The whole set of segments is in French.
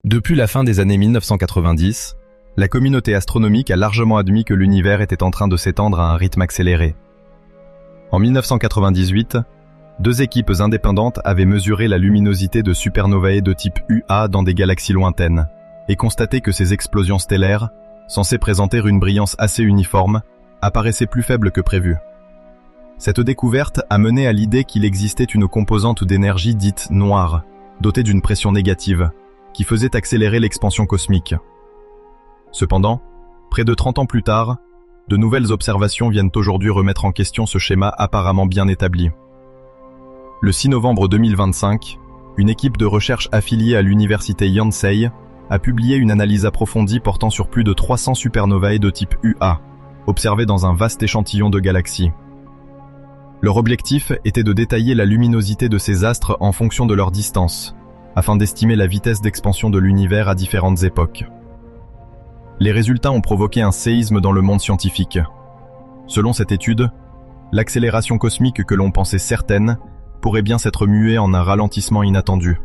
Depuis la fin des années 1990, la communauté astronomique a largement admis que l'univers était en train de s'étendre à un rythme accéléré. En 1998, deux équipes indépendantes avaient mesuré la luminosité de supernovae de type UA dans des galaxies lointaines et constaté que ces explosions stellaires, censées présenter une brillance assez uniforme, apparaissaient plus faibles que prévu. Cette découverte a mené à l'idée qu'il existait une composante d'énergie dite noire, dotée d'une pression négative, qui faisait accélérer l'expansion cosmique. Cependant, près de 30 ans plus tard, de nouvelles observations viennent aujourd'hui remettre en question ce schéma apparemment bien établi. Le 6 novembre 2025, une équipe de recherche affiliée à l'université Yonsei a publié une analyse approfondie portant sur plus de 300 supernovae de type UA, observées dans un vaste échantillon de galaxies. Leur objectif était de détailler la luminosité de ces astres en fonction de leur distance, afin d'estimer la vitesse d'expansion de l'univers à différentes époques. Les résultats ont provoqué un séisme dans le monde scientifique. Selon cette étude, l'accélération cosmique que l'on pensait certaine pourrait bien s'être muée en un ralentissement inattendu.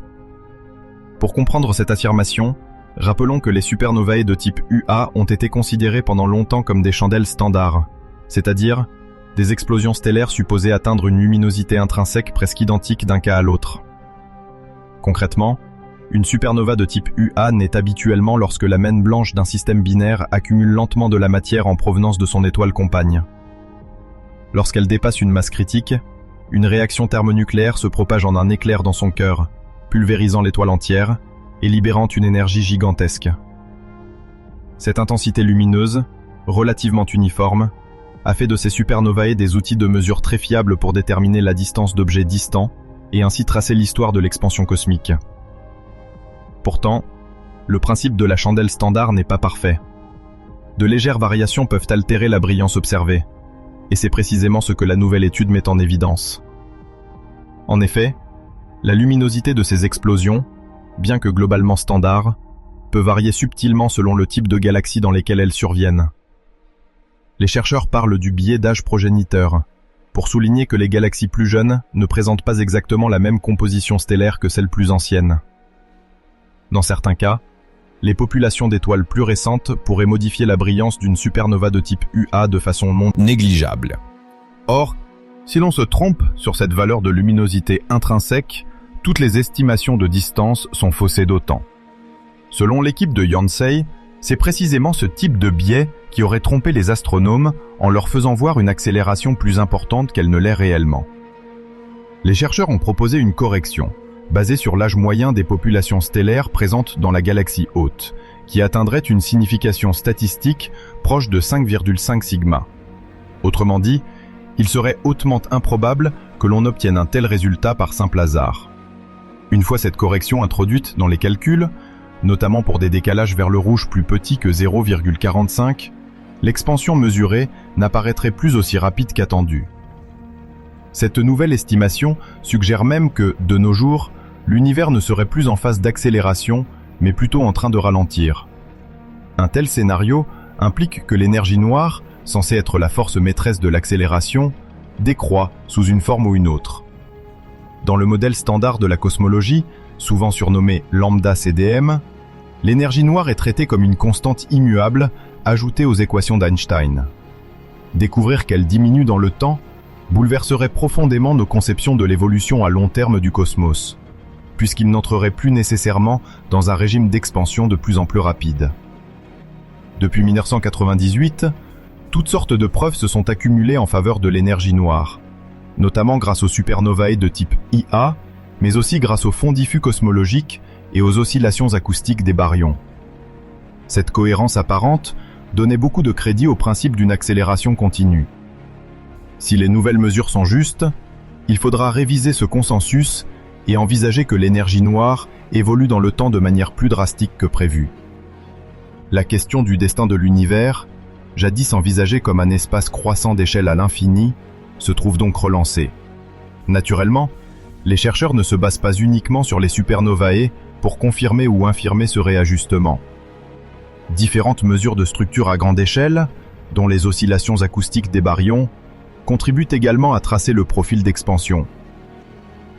Pour comprendre cette affirmation, rappelons que les supernovae de type UA ont été considérées pendant longtemps comme des chandelles standards, c'est-à-dire des explosions stellaires supposées atteindre une luminosité intrinsèque presque identique d'un cas à l'autre. Concrètement, une supernova de type UA naît habituellement lorsque la maine blanche d'un système binaire accumule lentement de la matière en provenance de son étoile compagne. Lorsqu'elle dépasse une masse critique, une réaction thermonucléaire se propage en un éclair dans son cœur, pulvérisant l'étoile entière et libérant une énergie gigantesque. Cette intensité lumineuse, relativement uniforme, a fait de ces supernovae des outils de mesure très fiables pour déterminer la distance d'objets distants et ainsi tracer l'histoire de l'expansion cosmique. Pourtant, le principe de la chandelle standard n'est pas parfait. De légères variations peuvent altérer la brillance observée, et c'est précisément ce que la nouvelle étude met en évidence. En effet, la luminosité de ces explosions, bien que globalement standard, peut varier subtilement selon le type de galaxie dans lesquelles elles surviennent. Les chercheurs parlent du biais d'âge progéniteur, pour souligner que les galaxies plus jeunes ne présentent pas exactement la même composition stellaire que celles plus anciennes. Dans certains cas, les populations d'étoiles plus récentes pourraient modifier la brillance d'une supernova de type UA de façon non négligeable. Or, si l'on se trompe sur cette valeur de luminosité intrinsèque, toutes les estimations de distance sont faussées d'autant. Selon l'équipe de Yonsei, c'est précisément ce type de biais qui aurait trompé les astronomes en leur faisant voir une accélération plus importante qu'elle ne l'est réellement. Les chercheurs ont proposé une correction, basée sur l'âge moyen des populations stellaires présentes dans la galaxie haute, qui atteindrait une signification statistique proche de 5,5 sigma. Autrement dit, il serait hautement improbable que l'on obtienne un tel résultat par simple hasard. Une fois cette correction introduite dans les calculs, notamment pour des décalages vers le rouge plus petits que 0,45, l'expansion mesurée n'apparaîtrait plus aussi rapide qu'attendu. Cette nouvelle estimation suggère même que, de nos jours, l'univers ne serait plus en phase d'accélération, mais plutôt en train de ralentir. Un tel scénario implique que l'énergie noire, censée être la force maîtresse de l'accélération, décroît sous une forme ou une autre. Dans le modèle standard de la cosmologie, souvent surnommé lambda-CDM, l'énergie noire est traitée comme une constante immuable ajoutée aux équations d'Einstein. Découvrir qu'elle diminue dans le temps bouleverserait profondément nos conceptions de l'évolution à long terme du cosmos, puisqu'il n'entrerait plus nécessairement dans un régime d'expansion de plus en plus rapide. Depuis 1998, toutes sortes de preuves se sont accumulées en faveur de l'énergie noire, notamment grâce aux supernovae de type IA, mais aussi grâce aux fonds diffus cosmologiques et aux oscillations acoustiques des baryons. Cette cohérence apparente donnait beaucoup de crédit au principe d'une accélération continue. Si les nouvelles mesures sont justes, il faudra réviser ce consensus et envisager que l'énergie noire évolue dans le temps de manière plus drastique que prévu. La question du destin de l'univers, jadis envisagée comme un espace croissant d'échelle à l'infini, se trouve donc relancée. Naturellement, les chercheurs ne se basent pas uniquement sur les supernovae pour confirmer ou infirmer ce réajustement. Différentes mesures de structure à grande échelle, dont les oscillations acoustiques des baryons, contribuent également à tracer le profil d'expansion.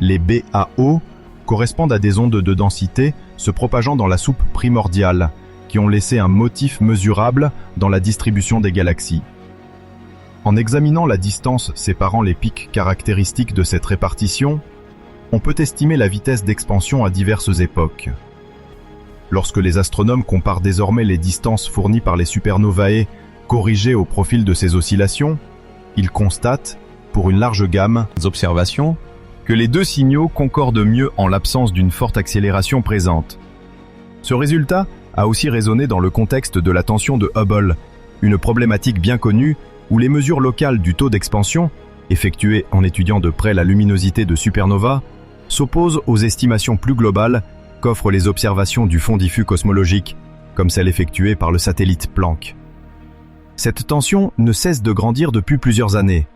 Les BAO, correspondent à des ondes de densité se propageant dans la soupe primordiale, qui ont laissé un motif mesurable dans la distribution des galaxies. En examinant la distance séparant les pics caractéristiques de cette répartition, on peut estimer la vitesse d'expansion à diverses époques. Lorsque les astronomes comparent désormais les distances fournies par les supernovae corrigées au profil de ces oscillations, ils constatent, pour une large gamme d'observations, que les deux signaux concordent mieux en l'absence d'une forte accélération présente. Ce résultat a aussi résonné dans le contexte de la tension de Hubble, une problématique bien connue où les mesures locales du taux d'expansion, effectuées en étudiant de près la luminosité de supernovas, s'opposent aux estimations plus globales qu'offrent les observations du fond diffus cosmologique, comme celles effectuées par le satellite Planck. Cette tension ne cesse de grandir depuis plusieurs années.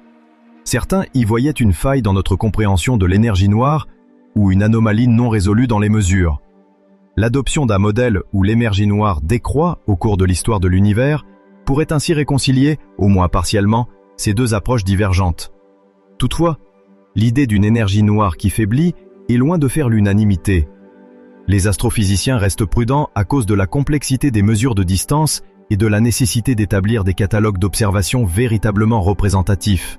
Certains y voyaient une faille dans notre compréhension de l'énergie noire ou une anomalie non résolue dans les mesures. L'adoption d'un modèle où l'énergie noire décroît au cours de l'histoire de l'univers pourrait ainsi réconcilier, au moins partiellement, ces deux approches divergentes. Toutefois, l'idée d'une énergie noire qui faiblit est loin de faire l'unanimité. Les astrophysiciens restent prudents à cause de la complexité des mesures de distance et de la nécessité d'établir des catalogues d'observations véritablement représentatifs.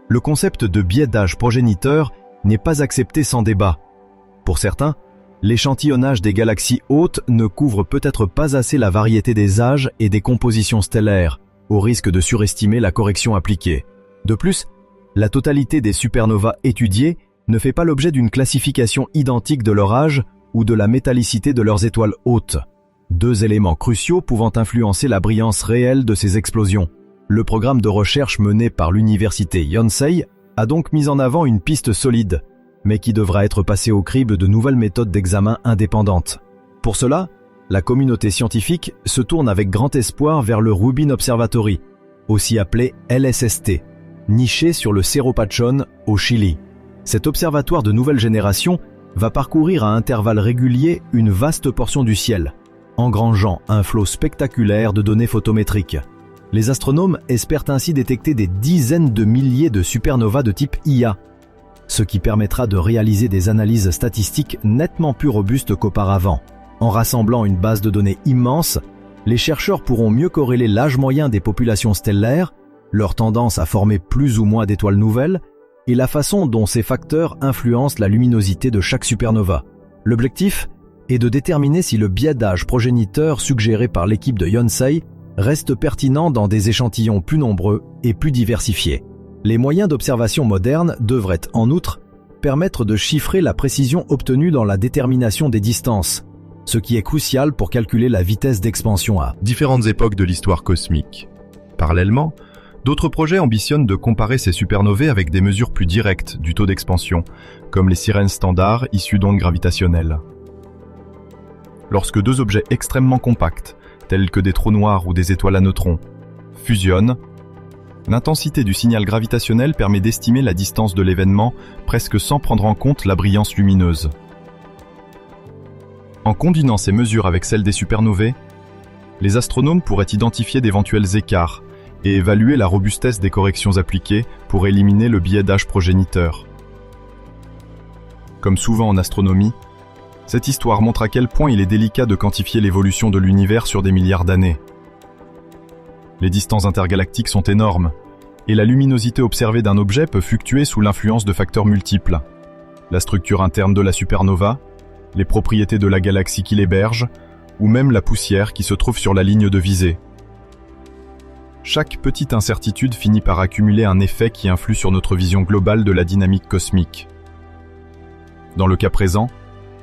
Le concept de biais d'âge progéniteur n'est pas accepté sans débat. Pour certains, l'échantillonnage des galaxies hautes ne couvre peut-être pas assez la variété des âges et des compositions stellaires, au risque de surestimer la correction appliquée. De plus, la totalité des supernovas étudiées ne fait pas l'objet d'une classification identique de leur âge ou de la métallicité de leurs étoiles hautes, deux éléments cruciaux pouvant influencer la brillance réelle de ces explosions. Le programme de recherche mené par l'université Yonsei a donc mis en avant une piste solide, mais qui devra être passée au crible de nouvelles méthodes d'examen indépendantes. Pour cela, la communauté scientifique se tourne avec grand espoir vers le Rubin Observatory, aussi appelé LSST, niché sur le Cerro Pachón au Chili. Cet observatoire de nouvelle génération va parcourir à intervalles réguliers une vaste portion du ciel, engrangeant un flot spectaculaire de données photométriques. Les astronomes espèrent ainsi détecter des dizaines de milliers de supernovas de type Ia, ce qui permettra de réaliser des analyses statistiques nettement plus robustes qu'auparavant. En rassemblant une base de données immense, les chercheurs pourront mieux corréler l'âge moyen des populations stellaires, leur tendance à former plus ou moins d'étoiles nouvelles, et la façon dont ces facteurs influencent la luminosité de chaque supernova. L'objectif est de déterminer si le biais d'âge progéniteur suggéré par l'équipe de Yonsei reste pertinent dans des échantillons plus nombreux et plus diversifiés. Les moyens d'observation modernes devraient, en outre, permettre de chiffrer la précision obtenue dans la détermination des distances, ce qui est crucial pour calculer la vitesse d'expansion à différentes époques de l'histoire cosmique. Parallèlement, d'autres projets ambitionnent de comparer ces supernovae avec des mesures plus directes du taux d'expansion, comme les sirènes standards issues d'ondes gravitationnelles. Lorsque deux objets extrêmement compacts, tels que des trous noirs ou des étoiles à neutrons, fusionnent, l'intensité du signal gravitationnel permet d'estimer la distance de l'événement presque sans prendre en compte la brillance lumineuse. En combinant ces mesures avec celles des supernovae, les astronomes pourraient identifier d'éventuels écarts et évaluer la robustesse des corrections appliquées pour éliminer le biais d'âge progéniteur. Comme souvent en astronomie, cette histoire montre à quel point il est délicat de quantifier l'évolution de l'univers sur des milliards d'années. Les distances intergalactiques sont énormes, et la luminosité observée d'un objet peut fluctuer sous l'influence de facteurs multiples. La structure interne de la supernova, les propriétés de la galaxie qui l'héberge, ou même la poussière qui se trouve sur la ligne de visée. Chaque petite incertitude finit par accumuler un effet qui influe sur notre vision globale de la dynamique cosmique. Dans le cas présent,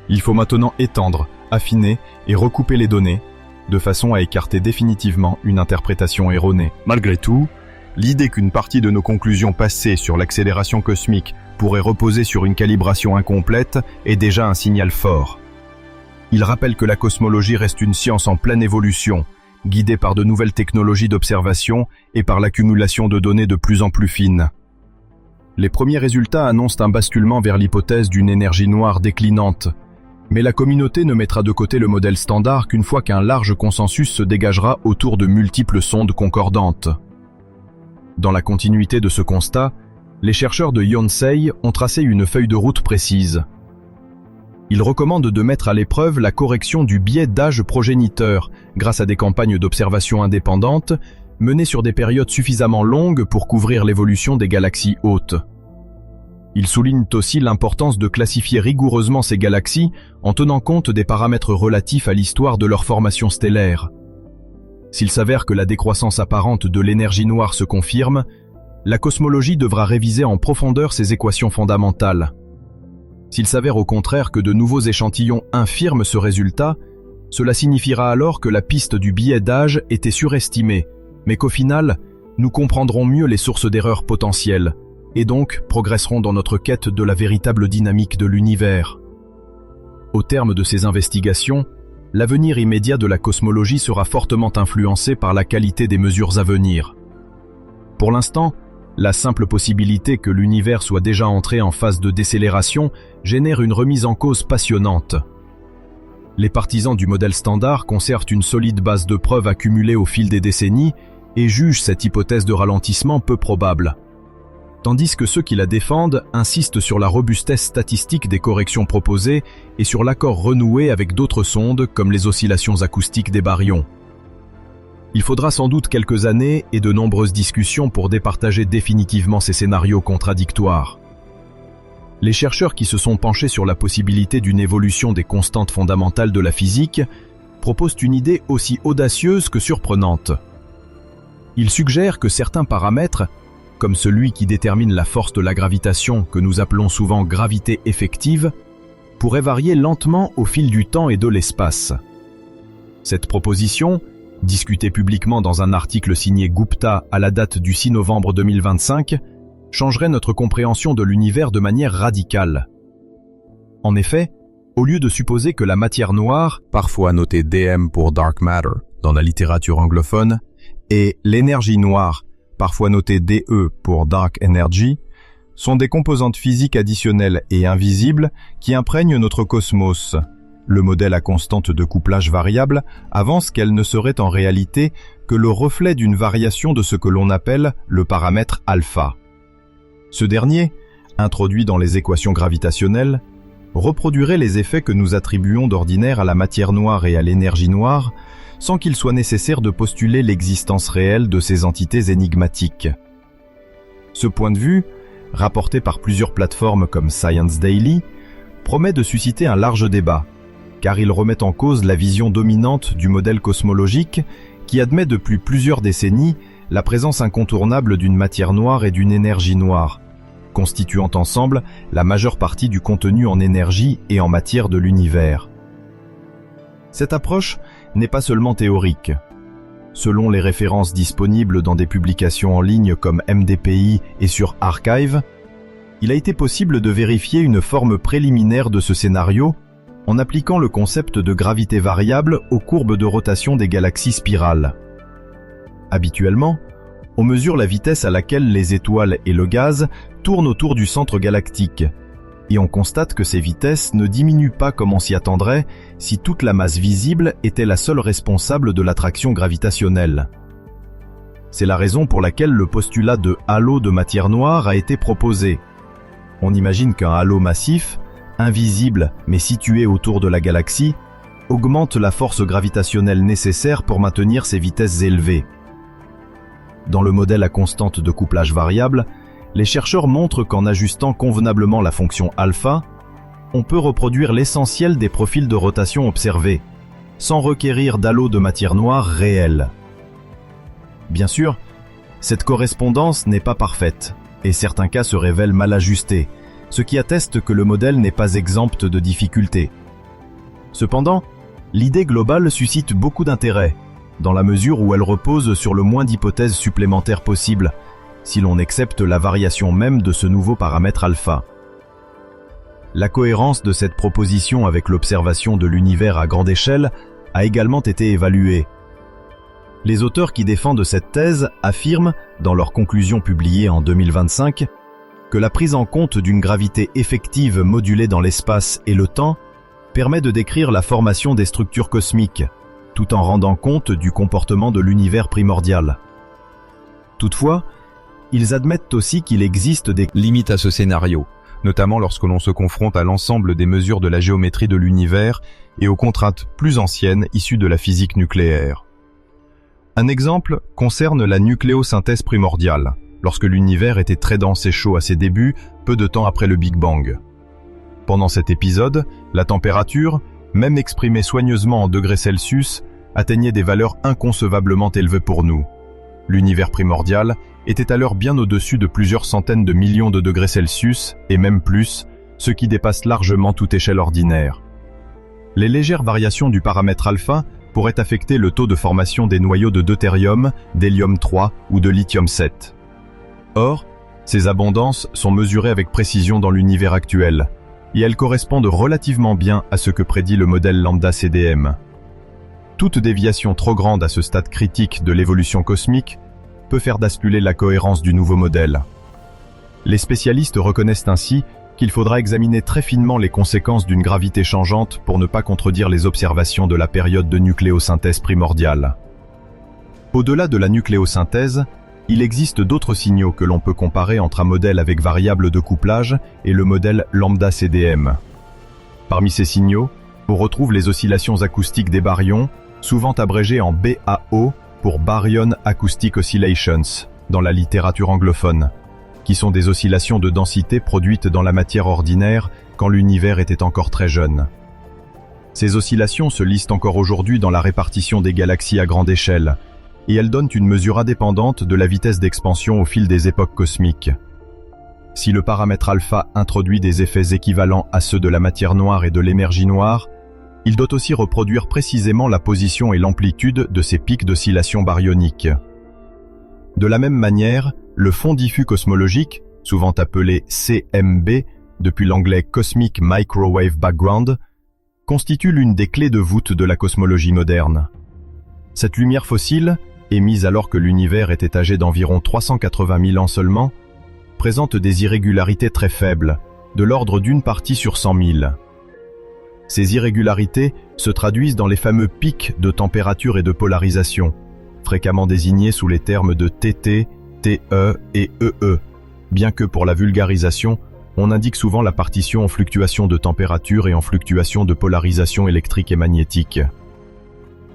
il faut maintenant étendre, affiner et recouper les données, de façon à écarter définitivement une interprétation erronée. Malgré tout, l'idée qu'une partie de nos conclusions passées sur l'accélération cosmique pourrait reposer sur une calibration incomplète est déjà un signal fort. Il rappelle que la cosmologie reste une science en pleine évolution, guidée par de nouvelles technologies d'observation et par l'accumulation de données de plus en plus fines. Les premiers résultats annoncent un basculement vers l'hypothèse d'une énergie noire déclinante, mais la communauté ne mettra de côté le modèle standard qu'une fois qu'un large consensus se dégagera autour de multiples sondes concordantes. Dans la continuité de ce constat, les chercheurs de Yonsei ont tracé une feuille de route précise. Ils recommandent de mettre à l'épreuve la correction du biais d'âge progéniteur grâce à des campagnes d'observation indépendantes menées sur des périodes suffisamment longues pour couvrir l'évolution des galaxies hôtes. Ils soulignent aussi l'importance de classifier rigoureusement ces galaxies en tenant compte des paramètres relatifs à l'histoire de leur formation stellaire. S'il s'avère que la décroissance apparente de l'énergie noire se confirme, la cosmologie devra réviser en profondeur ces équations fondamentales. S'il s'avère au contraire que de nouveaux échantillons infirment ce résultat, cela signifiera alors que la piste du biais d'âge était surestimée, mais qu'au final, nous comprendrons mieux les sources d'erreurs potentielles, et donc progresserons dans notre quête de la véritable dynamique de l'univers. Au terme de ces investigations, l'avenir immédiat de la cosmologie sera fortement influencé par la qualité des mesures à venir. Pour l'instant, la simple possibilité que l'univers soit déjà entré en phase de décélération génère une remise en cause passionnante. Les partisans du modèle standard conservent une solide base de preuves accumulée au fil des décennies et jugent cette hypothèse de ralentissement peu probable. Tandis que ceux qui la défendent insistent sur la robustesse statistique des corrections proposées et sur l'accord renoué avec d'autres sondes comme les oscillations acoustiques des baryons. Il faudra sans doute quelques années et de nombreuses discussions pour départager définitivement ces scénarios contradictoires. Les chercheurs qui se sont penchés sur la possibilité d'une évolution des constantes fondamentales de la physique proposent une idée aussi audacieuse que surprenante. Ils suggèrent que certains paramètres, comme celui qui détermine la force de la gravitation que nous appelons souvent gravité effective, pourraient varier lentement au fil du temps et de l'espace. Cette proposition, discutée publiquement dans un article signé Gupta à la date du 6 novembre 2025, changerait notre compréhension de l'univers de manière radicale. En effet, au lieu de supposer que la matière noire, parfois notée DM pour Dark Matter dans la littérature anglophone, et l'énergie noire, parfois notée DE pour Dark Energy, sont des composantes physiques additionnelles et invisibles qui imprègnent notre cosmos. Le modèle à constante de couplage variable avance qu'elle ne serait en réalité que le reflet d'une variation de ce que l'on appelle le paramètre alpha. Ce dernier, introduit dans les équations gravitationnelles, reproduirait les effets que nous attribuons d'ordinaire à la matière noire et à l'énergie noire, sans qu'il soit nécessaire de postuler l'existence réelle de ces entités énigmatiques. Ce point de vue, rapporté par plusieurs plateformes comme Science Daily, promet de susciter un large débat, car il remet en cause la vision dominante du modèle cosmologique qui admet depuis plusieurs décennies la présence incontournable d'une matière noire et d'une énergie noire, constituant ensemble la majeure partie du contenu en énergie et en matière de l'univers. Cette approche n'est pas seulement théorique. Selon les références disponibles dans des publications en ligne comme MDPI et sur Archive, il a été possible de vérifier une forme préliminaire de ce scénario en appliquant le concept de gravité variable aux courbes de rotation des galaxies spirales. Habituellement, on mesure la vitesse à laquelle les étoiles et le gaz tournent autour du centre galactique, et on constate que ces vitesses ne diminuent pas comme on s'y attendrait si toute la masse visible était la seule responsable de l'attraction gravitationnelle. C'est la raison pour laquelle le postulat de halo de matière noire a été proposé. On imagine qu'un halo massif, invisible mais situé autour de la galaxie, augmente la force gravitationnelle nécessaire pour maintenir ces vitesses élevées. Dans le modèle à constante de couplage variable, les chercheurs montrent qu'en ajustant convenablement la fonction alpha, on peut reproduire l'essentiel des profils de rotation observés, sans requérir d'halo de matière noire réel. Bien sûr, cette correspondance n'est pas parfaite, et certains cas se révèlent mal ajustés, ce qui atteste que le modèle n'est pas exempt de difficultés. Cependant, l'idée globale suscite beaucoup d'intérêt, dans la mesure où elle repose sur le moins d'hypothèses supplémentaires possibles, si l'on accepte la variation même de ce nouveau paramètre alpha. La cohérence de cette proposition avec l'observation de l'univers à grande échelle a également été évaluée. Les auteurs qui défendent cette thèse affirment, dans leurs conclusions publiées en 2025, que la prise en compte d'une gravité effective modulée dans l'espace et le temps permet de décrire la formation des structures cosmiques, tout en rendant compte du comportement de l'univers primordial. Toutefois, ils admettent aussi qu'il existe des limites à ce scénario, notamment lorsque l'on se confronte à l'ensemble des mesures de la géométrie de l'univers et aux contraintes plus anciennes issues de la physique nucléaire. Un exemple concerne la nucléosynthèse primordiale, lorsque l'univers était très dense et chaud à ses débuts, peu de temps après le Big Bang. Pendant cet épisode, la température, même exprimée soigneusement en degrés Celsius, atteignait des valeurs inconcevablement élevées pour nous. L'univers primordial était alors bien au-dessus de plusieurs centaines de millions de degrés Celsius, et même plus, ce qui dépasse largement toute échelle ordinaire. Les légères variations du paramètre alpha pourraient affecter le taux de formation des noyaux de deutérium, d'hélium-3 ou de lithium-7. Or, ces abondances sont mesurées avec précision dans l'univers actuel, et elles correspondent relativement bien à ce que prédit le modèle lambda CDM. Toute déviation trop grande à ce stade critique de l'évolution cosmique peut faire basculer la cohérence du nouveau modèle. Les spécialistes reconnaissent ainsi qu'il faudra examiner très finement les conséquences d'une gravité changeante pour ne pas contredire les observations de la période de nucléosynthèse primordiale. Au-delà de la nucléosynthèse, il existe d'autres signaux que l'on peut comparer entre un modèle avec variable de couplage et le modèle lambda CDM. Parmi ces signaux, on retrouve les oscillations acoustiques des baryons, souvent abrégées en BAO pour Baryon Acoustic Oscillations dans la littérature anglophone, qui sont des oscillations de densité produites dans la matière ordinaire quand l'univers était encore très jeune. Ces oscillations se lisent encore aujourd'hui dans la répartition des galaxies à grande échelle, et elles donnent une mesure indépendante de la vitesse d'expansion au fil des époques cosmiques. Si le paramètre alpha introduit des effets équivalents à ceux de la matière noire et de l'énergie noire, il doit aussi reproduire précisément la position et l'amplitude de ces pics d'oscillation baryonique. De la même manière, le fond diffus cosmologique, souvent appelé CMB, depuis l'anglais Cosmic Microwave Background, constitue l'une des clés de voûte de la cosmologie moderne. Cette lumière fossile, émise alors que l'univers était âgé d'environ 380 000 ans seulement, présente des irrégularités très faibles, de l'ordre d'une partie sur 100 000. Ces irrégularités se traduisent dans les fameux pics de température et de polarisation, fréquemment désignés sous les termes de TT, TE et EE, bien que pour la vulgarisation, on indique souvent la partition en fluctuation de température et en fluctuation de polarisation électrique et magnétique.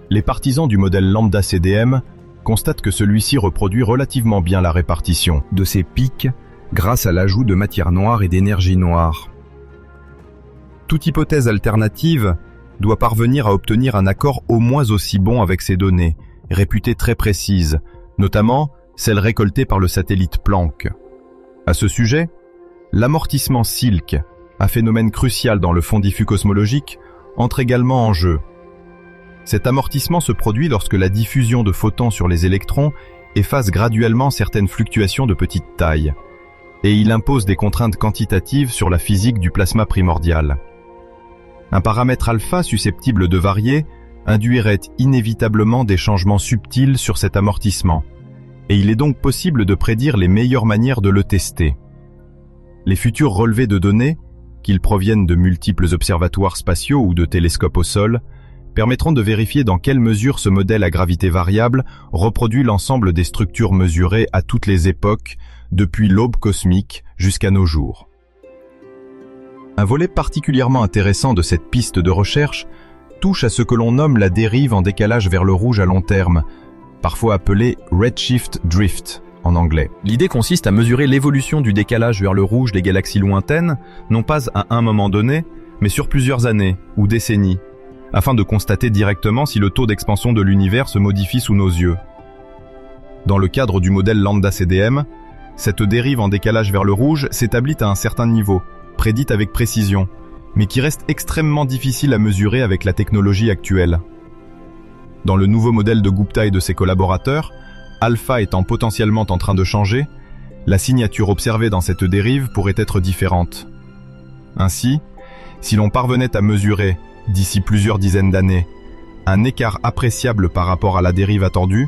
Les partisans du modèle lambda CDM constatent que celui-ci reproduit relativement bien la répartition de ces pics grâce à l'ajout de matière noire et d'énergie noire. Toute hypothèse alternative doit parvenir à obtenir un accord au moins aussi bon avec ces données, réputées très précises, notamment celles récoltées par le satellite Planck. À ce sujet, l'amortissement Silk, un phénomène crucial dans le fond diffus cosmologique, entre également en jeu. Cet amortissement se produit lorsque la diffusion de photons sur les électrons efface graduellement certaines fluctuations de petite taille, et il impose des contraintes quantitatives sur la physique du plasma primordial. Un paramètre alpha susceptible de varier induirait inévitablement des changements subtils sur cet amortissement, et il est donc possible de prédire les meilleures manières de le tester. Les futurs relevés de données, qu'ils proviennent de multiples observatoires spatiaux ou de télescopes au sol, permettront de vérifier dans quelle mesure ce modèle à gravité variable reproduit l'ensemble des structures mesurées à toutes les époques, depuis l'aube cosmique jusqu'à nos jours. Un volet particulièrement intéressant de cette piste de recherche touche à ce que l'on nomme la dérive en décalage vers le rouge à long terme, parfois appelée redshift drift en anglais. L'idée consiste à mesurer l'évolution du décalage vers le rouge des galaxies lointaines, non pas à un moment donné, mais sur plusieurs années ou décennies, afin de constater directement si le taux d'expansion de l'univers se modifie sous nos yeux. Dans le cadre du modèle lambda CDM, cette dérive en décalage vers le rouge s'établit à un certain niveau, prédite avec précision, mais qui reste extrêmement difficile à mesurer avec la technologie actuelle. Dans le nouveau modèle de Gupta et de ses collaborateurs, alpha étant potentiellement en train de changer, la signature observée dans cette dérive pourrait être différente. Ainsi, si l'on parvenait à mesurer, d'ici plusieurs dizaines d'années, un écart appréciable par rapport à la dérive attendue,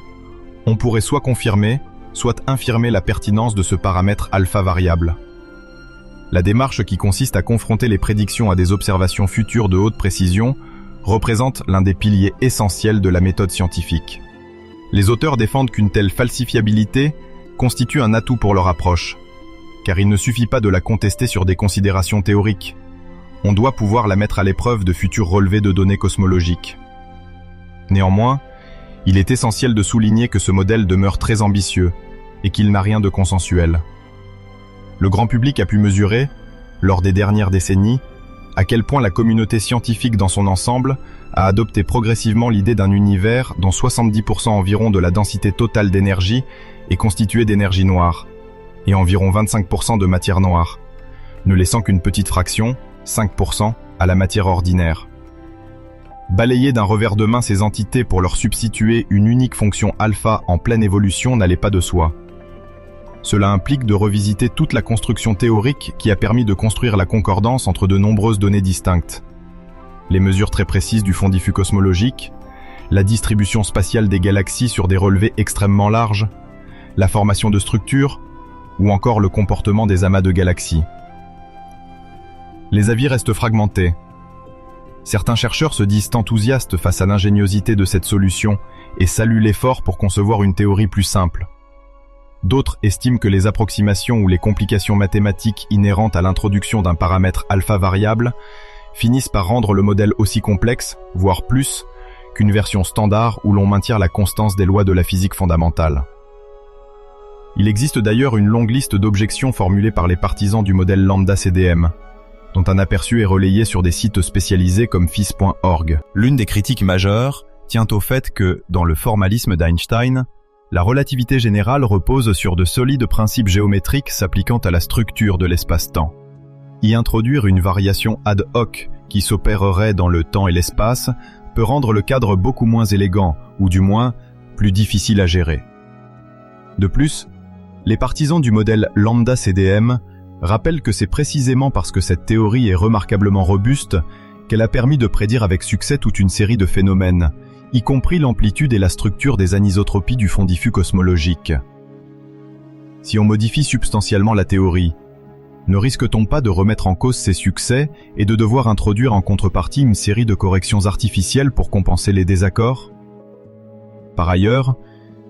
on pourrait soit confirmer, soit infirmer la pertinence de ce paramètre alpha variable. La démarche qui consiste à confronter les prédictions à des observations futures de haute précision représente l'un des piliers essentiels de la méthode scientifique. Les auteurs défendent qu'une telle falsifiabilité constitue un atout pour leur approche. car il ne suffit pas de la contester sur des considérations théoriques. On doit pouvoir la mettre à l'épreuve de futurs relevés de données cosmologiques. Néanmoins, il est essentiel de souligner que ce modèle demeure très ambitieux et qu'il n'a rien de consensuel. Le grand public a pu mesurer, lors des dernières décennies, à quel point la communauté scientifique dans son ensemble a adopté progressivement l'idée d'un univers dont 70% environ de la densité totale d'énergie est constituée d'énergie noire, et environ 25% de matière noire, ne laissant qu'une petite fraction, 5%, à la matière ordinaire. Balayer d'un revers de main ces entités pour leur substituer une unique fonction alpha en pleine évolution n'allait pas de soi. Cela implique de revisiter toute la construction théorique qui a permis de construire la concordance entre de nombreuses données distinctes. Les mesures très précises du fond diffus cosmologique, la distribution spatiale des galaxies sur des relevés extrêmement larges, la formation de structures, ou encore le comportement des amas de galaxies. Les avis restent fragmentés. Certains chercheurs se disent enthousiastes face à l'ingéniosité de cette solution et saluent l'effort pour concevoir une théorie plus simple. D'autres estiment que les approximations ou les complications mathématiques inhérentes à l'introduction d'un paramètre alpha variable finissent par rendre le modèle aussi complexe, voire plus, qu'une version standard où l'on maintient la constance des lois de la physique fondamentale. Il existe d'ailleurs une longue liste d'objections formulées par les partisans du modèle lambda CDM, dont un aperçu est relayé sur des sites spécialisés comme phys.org. L'une des critiques majeures tient au fait que, dans le formalisme d'Einstein, la relativité générale repose sur de solides principes géométriques s'appliquant à la structure de l'espace-temps. Y introduire une variation ad hoc qui s'opérerait dans le temps et l'espace peut rendre le cadre beaucoup moins élégant, ou du moins, plus difficile à gérer. De plus, les partisans du modèle lambda CDM rappelle que c'est précisément parce que cette théorie est remarquablement robuste qu'elle a permis de prédire avec succès toute une série de phénomènes, y compris l'amplitude et la structure des anisotropies du fond diffus cosmologique. Si on modifie substantiellement la théorie, ne risque-t-on pas de remettre en cause ses succès et de devoir introduire en contrepartie une série de corrections artificielles pour compenser les désaccords ? Par ailleurs,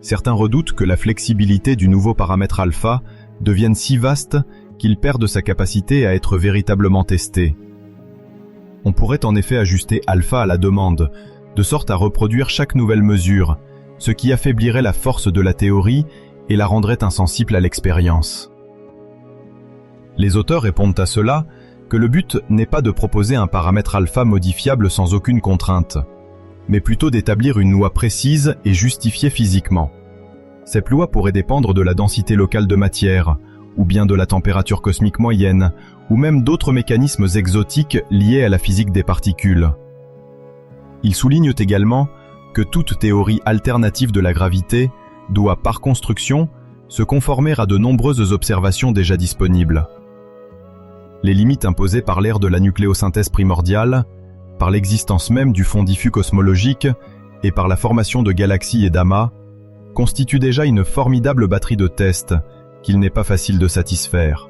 certains redoutent que la flexibilité du nouveau paramètre alpha devienne si vaste qu'il perde sa capacité à être véritablement testé. On pourrait en effet ajuster alpha à la demande, de sorte à reproduire chaque nouvelle mesure, ce qui affaiblirait la force de la théorie et la rendrait insensible à l'expérience. Les auteurs répondent à cela que le but n'est pas de proposer un paramètre alpha modifiable sans aucune contrainte, mais plutôt d'établir une loi précise et justifiée physiquement. Cette loi pourrait dépendre de la densité locale de matière, ou bien de la température cosmique moyenne, ou même d'autres mécanismes exotiques liés à la physique des particules. Ils soulignent également que toute théorie alternative de la gravité doit, par construction, se conformer à de nombreuses observations déjà disponibles. Les limites imposées par l'ère de la nucléosynthèse primordiale, par l'existence même du fond diffus cosmologique et par la formation de galaxies et d'amas, constituent déjà une formidable batterie de tests qu'il n'est pas facile de satisfaire.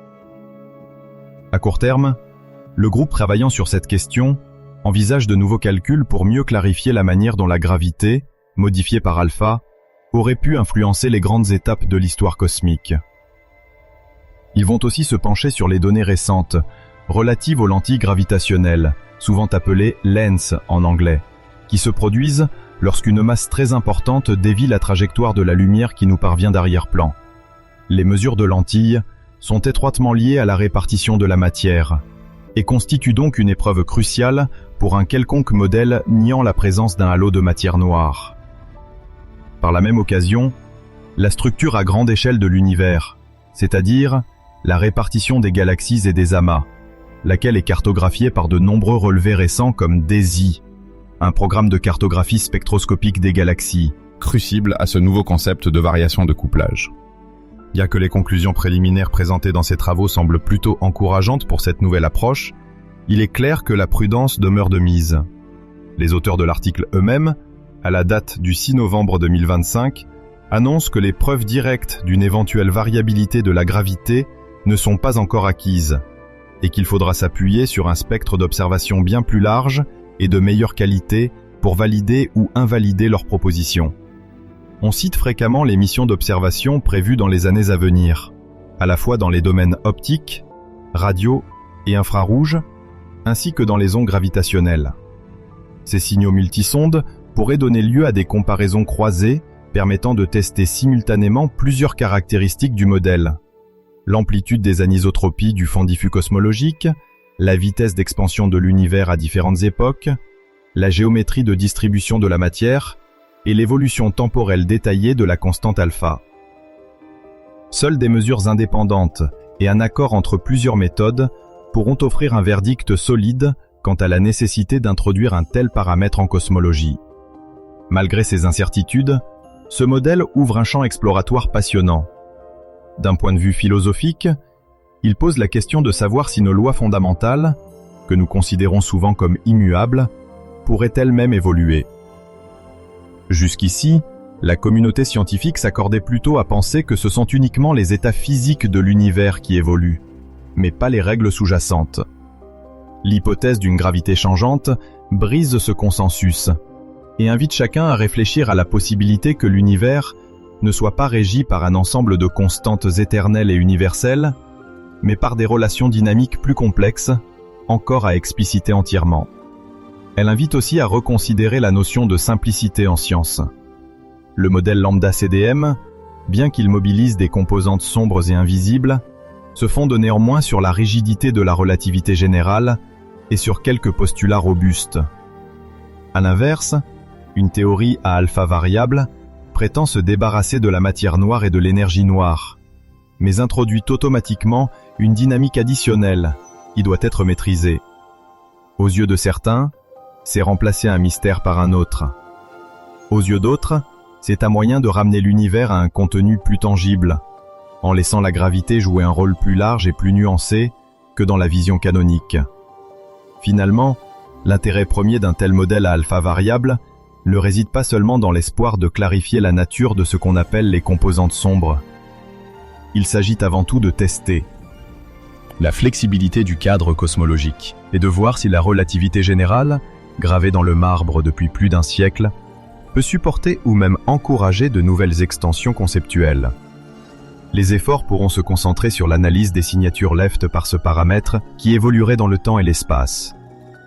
À court terme, le groupe travaillant sur cette question envisage de nouveaux calculs pour mieux clarifier la manière dont la gravité, modifiée par alpha, aurait pu influencer les grandes étapes de l'histoire cosmique. Ils vont aussi se pencher sur les données récentes, relatives aux lentilles gravitationnelles, souvent appelées lens en anglais, qui se produisent lorsqu'une masse très importante dévie la trajectoire de la lumière qui nous parvient d'arrière-plan. Les mesures de lentilles sont étroitement liées à la répartition de la matière et constituent donc une épreuve cruciale pour un quelconque modèle niant la présence d'un halo de matière noire. Par la même occasion, la structure à grande échelle de l'univers, c'est-à-dire la répartition des galaxies et des amas, laquelle est cartographiée par de nombreux relevés récents comme DESI, un programme de cartographie spectroscopique des galaxies, crucible à ce nouveau concept de variation de couplage. Bien que les conclusions préliminaires présentées dans ces travaux semblent plutôt encourageantes pour cette nouvelle approche, il est clair que la prudence demeure de mise. Les auteurs de l'article eux-mêmes, à la date du 6 novembre 2025, annoncent que les preuves directes d'une éventuelle variabilité de la gravité ne sont pas encore acquises, et qu'il faudra s'appuyer sur un spectre d'observation bien plus large et de meilleure qualité pour valider ou invalider leurs propositions. On cite fréquemment les missions d'observation prévues dans les années à venir. à la fois dans les domaines optiques, radio et infrarouge, ainsi que dans les ondes gravitationnelles. Ces signaux multisondes pourraient donner lieu à des comparaisons croisées permettant de tester simultanément plusieurs caractéristiques du modèle. L'amplitude des anisotropies du fond diffus cosmologique, la vitesse d'expansion de l'univers à différentes époques, la géométrie de distribution de la matière et l'évolution temporelle détaillée de la constante alpha. Seules des mesures indépendantes et un accord entre plusieurs méthodes pourront offrir un verdict solide quant à la nécessité d'introduire un tel paramètre en cosmologie. Malgré ces incertitudes, ce modèle ouvre un champ exploratoire passionnant. D'un point de vue philosophique, il pose la question de savoir si nos lois fondamentales, que nous considérons souvent comme immuables, pourraient elles-mêmes évoluer. Jusqu'ici, la communauté scientifique s'accordait plutôt à penser que ce sont uniquement les états physiques de l'univers qui évoluent, mais pas les règles sous-jacentes. L'hypothèse d'une gravité changeante brise ce consensus et invite chacun à réfléchir à la possibilité que l'univers ne soit pas régi par un ensemble de constantes éternelles et universelles, mais par des relations dynamiques plus complexes, encore à expliciter entièrement. Elle invite aussi à reconsidérer la notion de simplicité en science. Le modèle lambda CDM, bien qu'il mobilise des composantes sombres et invisibles, se fonde néanmoins sur la rigidité de la relativité générale et sur quelques postulats robustes. À l'inverse, une théorie à alpha variable prétend se débarrasser de la matière noire et de l'énergie noire, mais introduit automatiquement une dynamique additionnelle qui doit être maîtrisée. Aux yeux de certains, c'est remplacer un mystère par un autre. Aux yeux d'autres, c'est un moyen de ramener l'univers à un contenu plus tangible, en laissant la gravité jouer un rôle plus large et plus nuancé que dans la vision canonique. Finalement, l'intérêt premier d'un tel modèle à alpha variable ne réside pas seulement dans l'espoir de clarifier la nature de ce qu'on appelle les composantes sombres. Il s'agit avant tout de tester la flexibilité du cadre cosmologique et de voir si la relativité générale, gravée dans le marbre depuis plus d'un siècle, peut supporter ou même encourager de nouvelles extensions conceptuelles. Les efforts pourront se concentrer sur l'analyse des signatures left par ce paramètre qui évoluerait dans le temps et l'espace.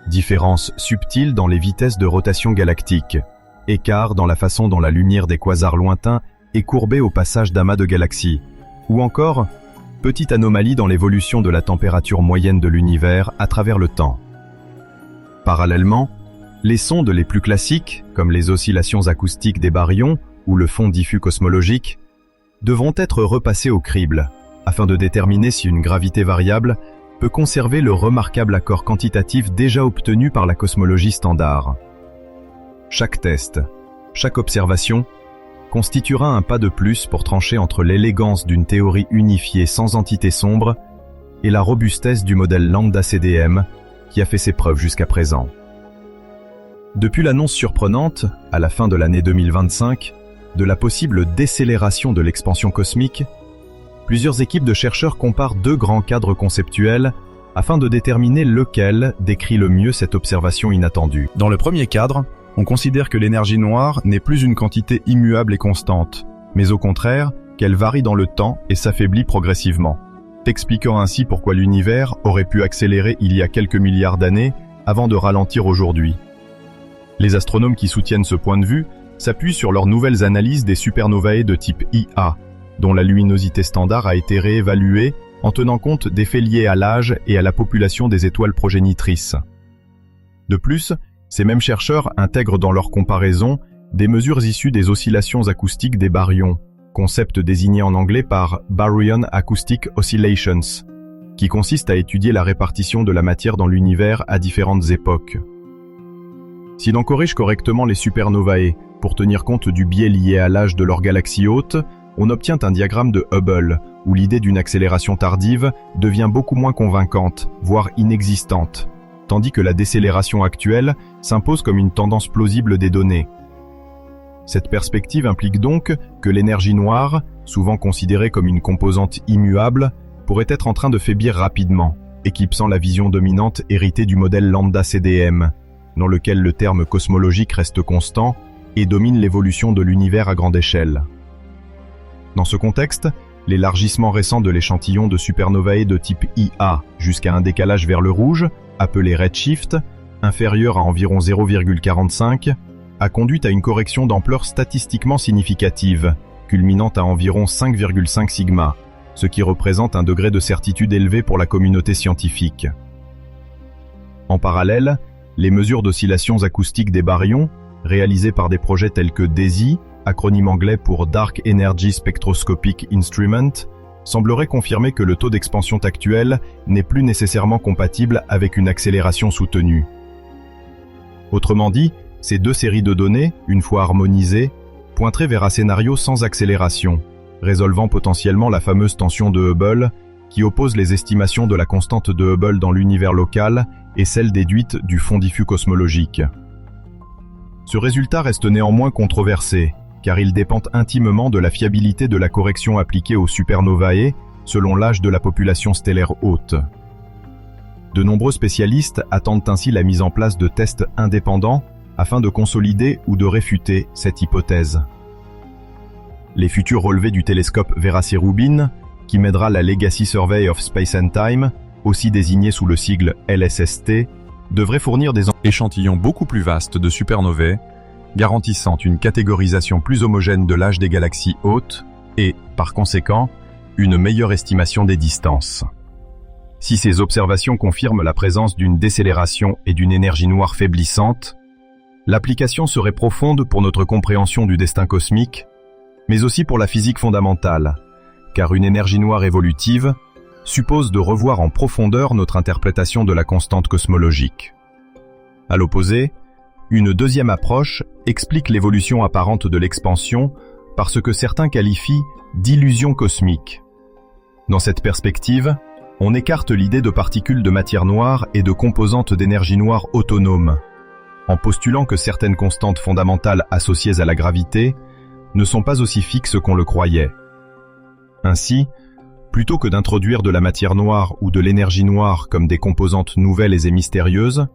Différences subtiles dans les vitesses de rotation galactique, écarts dans la façon dont la lumière des quasars lointains est courbée au passage d'amas de galaxies, ou encore petite anomalie dans l'évolution de la température moyenne de l'univers à travers le temps. Parallèlement, les sondes les plus classiques, comme les oscillations acoustiques des baryons ou le fond diffus cosmologique, devront être repassées au crible, afin de déterminer si une gravité variable peut conserver le remarquable accord quantitatif déjà obtenu par la cosmologie standard. Chaque test, chaque observation, constituera un pas de plus pour trancher entre l'élégance d'une théorie unifiée sans entité sombre et la robustesse du modèle lambda CDM qui a fait ses preuves jusqu'à présent. Depuis l'annonce surprenante, à la fin de l'année 2025, de la possible décélération de l'expansion cosmique, plusieurs équipes de chercheurs comparent deux grands cadres conceptuels afin de déterminer lequel décrit le mieux cette observation inattendue. Dans le premier cadre, on considère que l'énergie noire n'est plus une quantité immuable et constante, mais au contraire, qu'elle varie dans le temps et s'affaiblit progressivement, expliquant ainsi pourquoi l'univers aurait pu accélérer il y a quelques milliards d'années avant de ralentir aujourd'hui. Les astronomes qui soutiennent ce point de vue s'appuient sur leurs nouvelles analyses des supernovae de type Ia, dont la luminosité standard a été réévaluée en tenant compte d'effets liés à l'âge et à la population des étoiles progénitrices. De plus, ces mêmes chercheurs intègrent dans leur comparaison des mesures issues des oscillations acoustiques des baryons, concept désigné en anglais par Baryon Acoustic Oscillations, qui consiste à étudier la répartition de la matière dans l'univers à différentes époques. Si l'on corrige correctement les supernovae pour tenir compte du biais lié à l'âge de leur galaxie hôte, on obtient un diagramme de Hubble, où l'idée d'une accélération tardive devient beaucoup moins convaincante, voire inexistante, tandis que la décélération actuelle s'impose comme une tendance plausible des données. Cette perspective implique donc que l'énergie noire, souvent considérée comme une composante immuable, pourrait être en train de faiblir rapidement, éclipsant la vision dominante héritée du modèle lambda CDM, dans lequel le terme cosmologique reste constant et domine l'évolution de l'univers à grande échelle. Dans ce contexte, L'élargissement récent de l'échantillon de supernovae de type Ia jusqu'à un décalage vers le rouge, appelé redshift, inférieur à environ 0,45, a conduit à une correction d'ampleur statistiquement significative, culminant à environ 5,5 sigma, ce qui représente un degré de certitude élevé pour la communauté scientifique. En parallèle, les mesures d'oscillations acoustiques des baryons, réalisées par des projets tels que DESI, acronyme anglais pour Dark Energy Spectroscopic Instrument, semblerait confirmer que le taux d'expansion actuel n'est plus nécessairement compatible avec une accélération soutenue. Autrement dit, ces deux séries de données, une fois harmonisées, pointeraient vers un scénario sans accélération, résolvant potentiellement la fameuse tension de Hubble, qui oppose les estimations de la constante de Hubble dans l'univers local et celle déduite du fond diffus cosmologique. Ce résultat reste néanmoins controversé, car il dépend intimement de la fiabilité de la correction appliquée aux supernovae selon l'âge de la population stellaire haute. De nombreux spécialistes attendent ainsi la mise en place de tests indépendants afin de consolider ou de réfuter cette hypothèse. Les futurs relevés du télescope Vera-C. Qui mènera la Legacy Survey of Space and Time, aussi désigné sous le sigle LSST, devraient fournir des échantillons beaucoup plus vastes de supernovae, garantissant une catégorisation plus homogène de l'âge des galaxies hautes et, par conséquent, une meilleure estimation des distances. Si ces observations confirment la présence d'une décélération et d'une énergie noire faiblissante, l'application serait profonde pour notre compréhension du destin cosmique, mais aussi pour la physique fondamentale, car une énergie noire évolutive suppose de revoir en profondeur notre interprétation de la constante cosmologique. À l'opposé, une deuxième approche explique l'évolution apparente de l'expansion par ce que certains qualifient d'illusion cosmique. Dans cette perspective, on écarte l'idée de particules de matière noire et de composantes d'énergie noire autonomes, en postulant que certaines constantes fondamentales associées à la gravité ne sont pas aussi fixes qu'on le croyait. Ainsi, plutôt que d'introduire de la matière noire ou de l'énergie noire comme des composantes nouvelles et mystérieuses,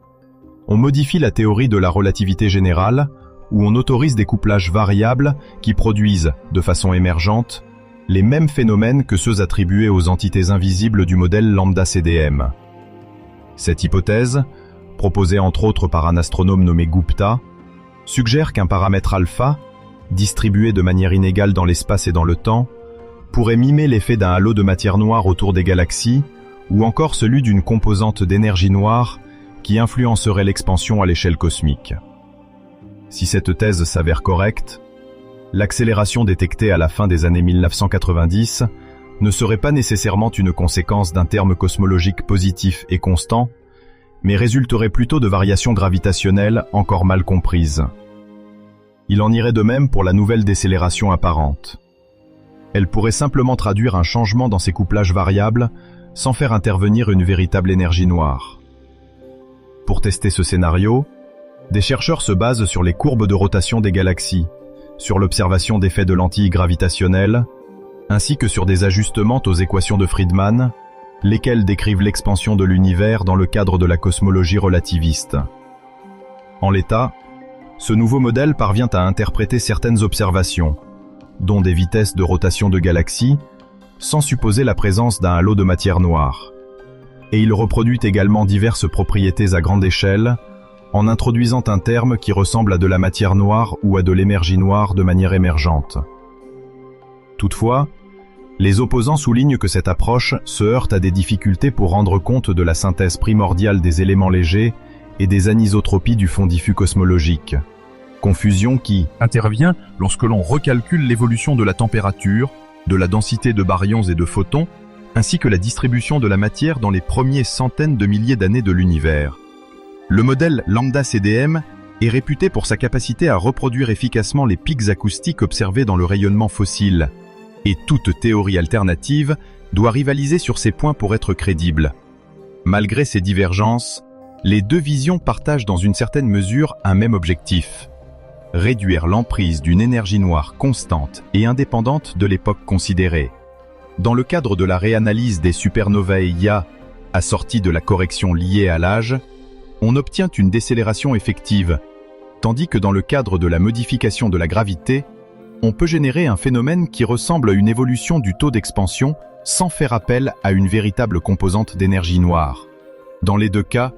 on modifie la théorie de la relativité générale, où on autorise des couplages variables qui produisent, de façon émergente, les mêmes phénomènes que ceux attribués aux entités invisibles du modèle lambda CDM. Cette hypothèse, proposée entre autres par un astronome nommé Gupta, suggère qu'un paramètre alpha, distribué de manière inégale dans l'espace et dans le temps, pourrait mimer l'effet d'un halo de matière noire autour des galaxies, ou encore celui d'une composante d'énergie noire qui influencerait l'expansion à l'échelle cosmique. Si cette thèse s'avère correcte, l'accélération détectée à la fin des années 1990 ne serait pas nécessairement une conséquence d'un terme cosmologique positif et constant, mais résulterait plutôt de variations gravitationnelles encore mal comprises. Il en irait de même pour la nouvelle décélération apparente. Elle pourrait simplement traduire un changement dans ces couplages variables sans faire intervenir une véritable énergie noire. Pour tester ce scénario, des chercheurs se basent sur les courbes de rotation des galaxies, sur l'observation d'effets de lentilles gravitationnelles, ainsi que sur des ajustements aux équations de Friedmann, lesquelles décrivent l'expansion de l'univers dans le cadre de la cosmologie relativiste. En l'état, ce nouveau modèle parvient à interpréter certaines observations, dont des vitesses de rotation de galaxies, sans supposer la présence d'un halo de matière noire. Et il reproduit également diverses propriétés à grande échelle, en introduisant un terme qui ressemble à de la matière noire ou à de l'énergie noire de manière émergente. Toutefois, les opposants soulignent que cette approche se heurte à des difficultés pour rendre compte de la synthèse primordiale des éléments légers et des anisotropies du fond diffus cosmologique. Confusion qui intervient lorsque l'on recalcule l'évolution de la température, de la densité de baryons et de photons, ainsi que la distribution de la matière dans les premiers centaines de milliers d'années de l'univers. Le modèle lambda CDM est réputé pour sa capacité à reproduire efficacement les pics acoustiques observés dans le rayonnement fossile, et toute théorie alternative doit rivaliser sur ces points pour être crédible. Malgré ces divergences, les deux visions partagent dans une certaine mesure un même objectif: réduire l'emprise d'une énergie noire constante et indépendante de l'époque considérée. Dans le cadre de la réanalyse des supernovae Ia, assortie de la correction liée à l'âge, on obtient une décélération effective, tandis que dans le cadre de la modification de la gravité, on peut générer un phénomène qui ressemble à une évolution du taux d'expansion sans faire appel à une véritable composante d'énergie noire. Dans les deux cas,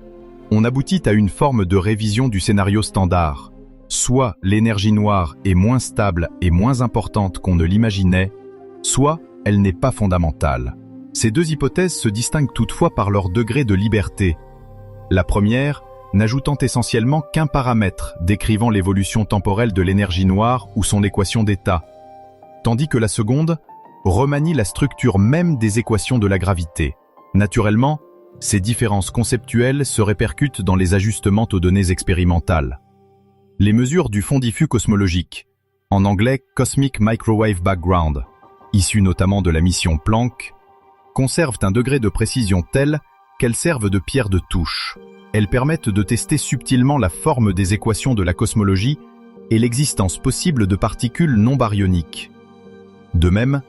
on aboutit à une forme de révision du scénario standard. Soit l'énergie noire est moins stable et moins importante qu'on ne l'imaginait, soit elle n'est pas fondamentale. Ces deux hypothèses se distinguent toutefois par leur degré de liberté. La première, n'ajoutant essentiellement qu'un paramètre décrivant l'évolution temporelle de l'énergie noire ou son équation d'état, tandis que la seconde remanie la structure même des équations de la gravité. Naturellement, ces différences conceptuelles se répercutent dans les ajustements aux données expérimentales. Les mesures du fond diffus cosmologique, en anglais Cosmic Microwave Background, issues notamment de la mission Planck, conservent un degré de précision tel qu'elles servent de pierre de touche. Elles permettent de tester subtilement la forme des équations de la cosmologie et l'existence possible de particules non baryoniques. De même,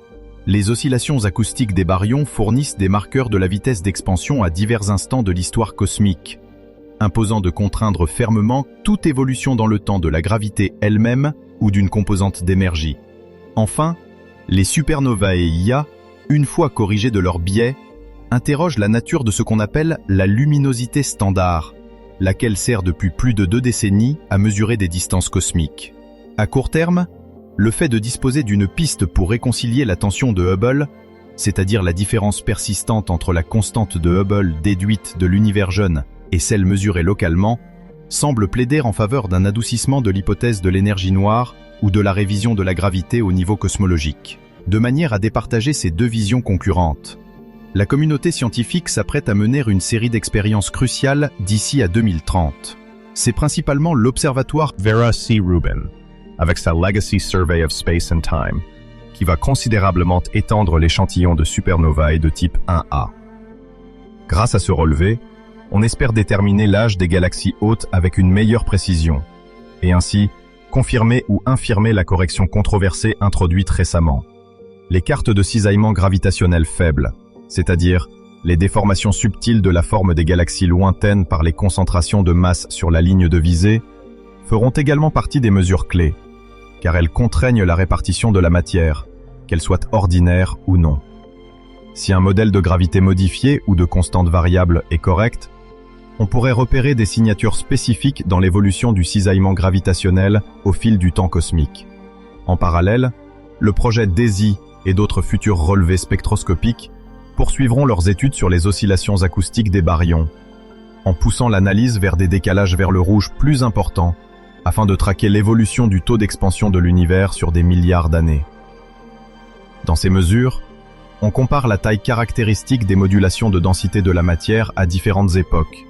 les oscillations acoustiques des baryons fournissent des marqueurs de la vitesse d'expansion à divers instants de l'histoire cosmique, imposant de contraindre fermement toute évolution dans le temps de la gravité elle-même ou d'une composante d'énergie. Enfin, les supernovae et IA, une fois corrigées de leur biais, interrogent la nature de ce qu'on appelle la luminosité standard, laquelle sert depuis plus de 2 décennies à mesurer des distances cosmiques. À court terme, le fait de disposer d'une piste pour réconcilier la tension de Hubble, c'est-à-dire la différence persistante entre la constante de Hubble déduite de l'univers jeune et celle mesurée localement, semble plaider en faveur d'un adoucissement de l'hypothèse de l'énergie noire ou de la révision de la gravité au niveau cosmologique, de manière à départager ces deux visions concurrentes. La communauté scientifique s'apprête à mener une série d'expériences cruciales d'ici à 2030. C'est principalement l'observatoire Vera C. Rubin, avec sa Legacy Survey of Space and Time, qui va considérablement étendre l'échantillon de supernovae de type 1A. Grâce à ce relevé, on espère déterminer l'âge des galaxies hautes avec une meilleure précision, et ainsi confirmer ou infirmer la correction controversée introduite récemment. Les cartes de cisaillement gravitationnel faible, c'est-à-dire les déformations subtiles de la forme des galaxies lointaines par les concentrations de masse sur la ligne de visée, feront également partie des mesures clés, car elles contraignent la répartition de la matière, qu'elle soit ordinaire ou non. Si un modèle de gravité modifié ou de constante variable est correct, on pourrait repérer des signatures spécifiques dans l'évolution du cisaillement gravitationnel au fil du temps cosmique. En parallèle, le projet DESI et d'autres futurs relevés spectroscopiques poursuivront leurs études sur les oscillations acoustiques des baryons, en poussant l'analyse vers des décalages vers le rouge plus importants, afin de traquer l'évolution du taux d'expansion de l'univers sur des milliards d'années. Dans ces mesures, on compare la taille caractéristique des modulations de densité de la matière à différentes époques.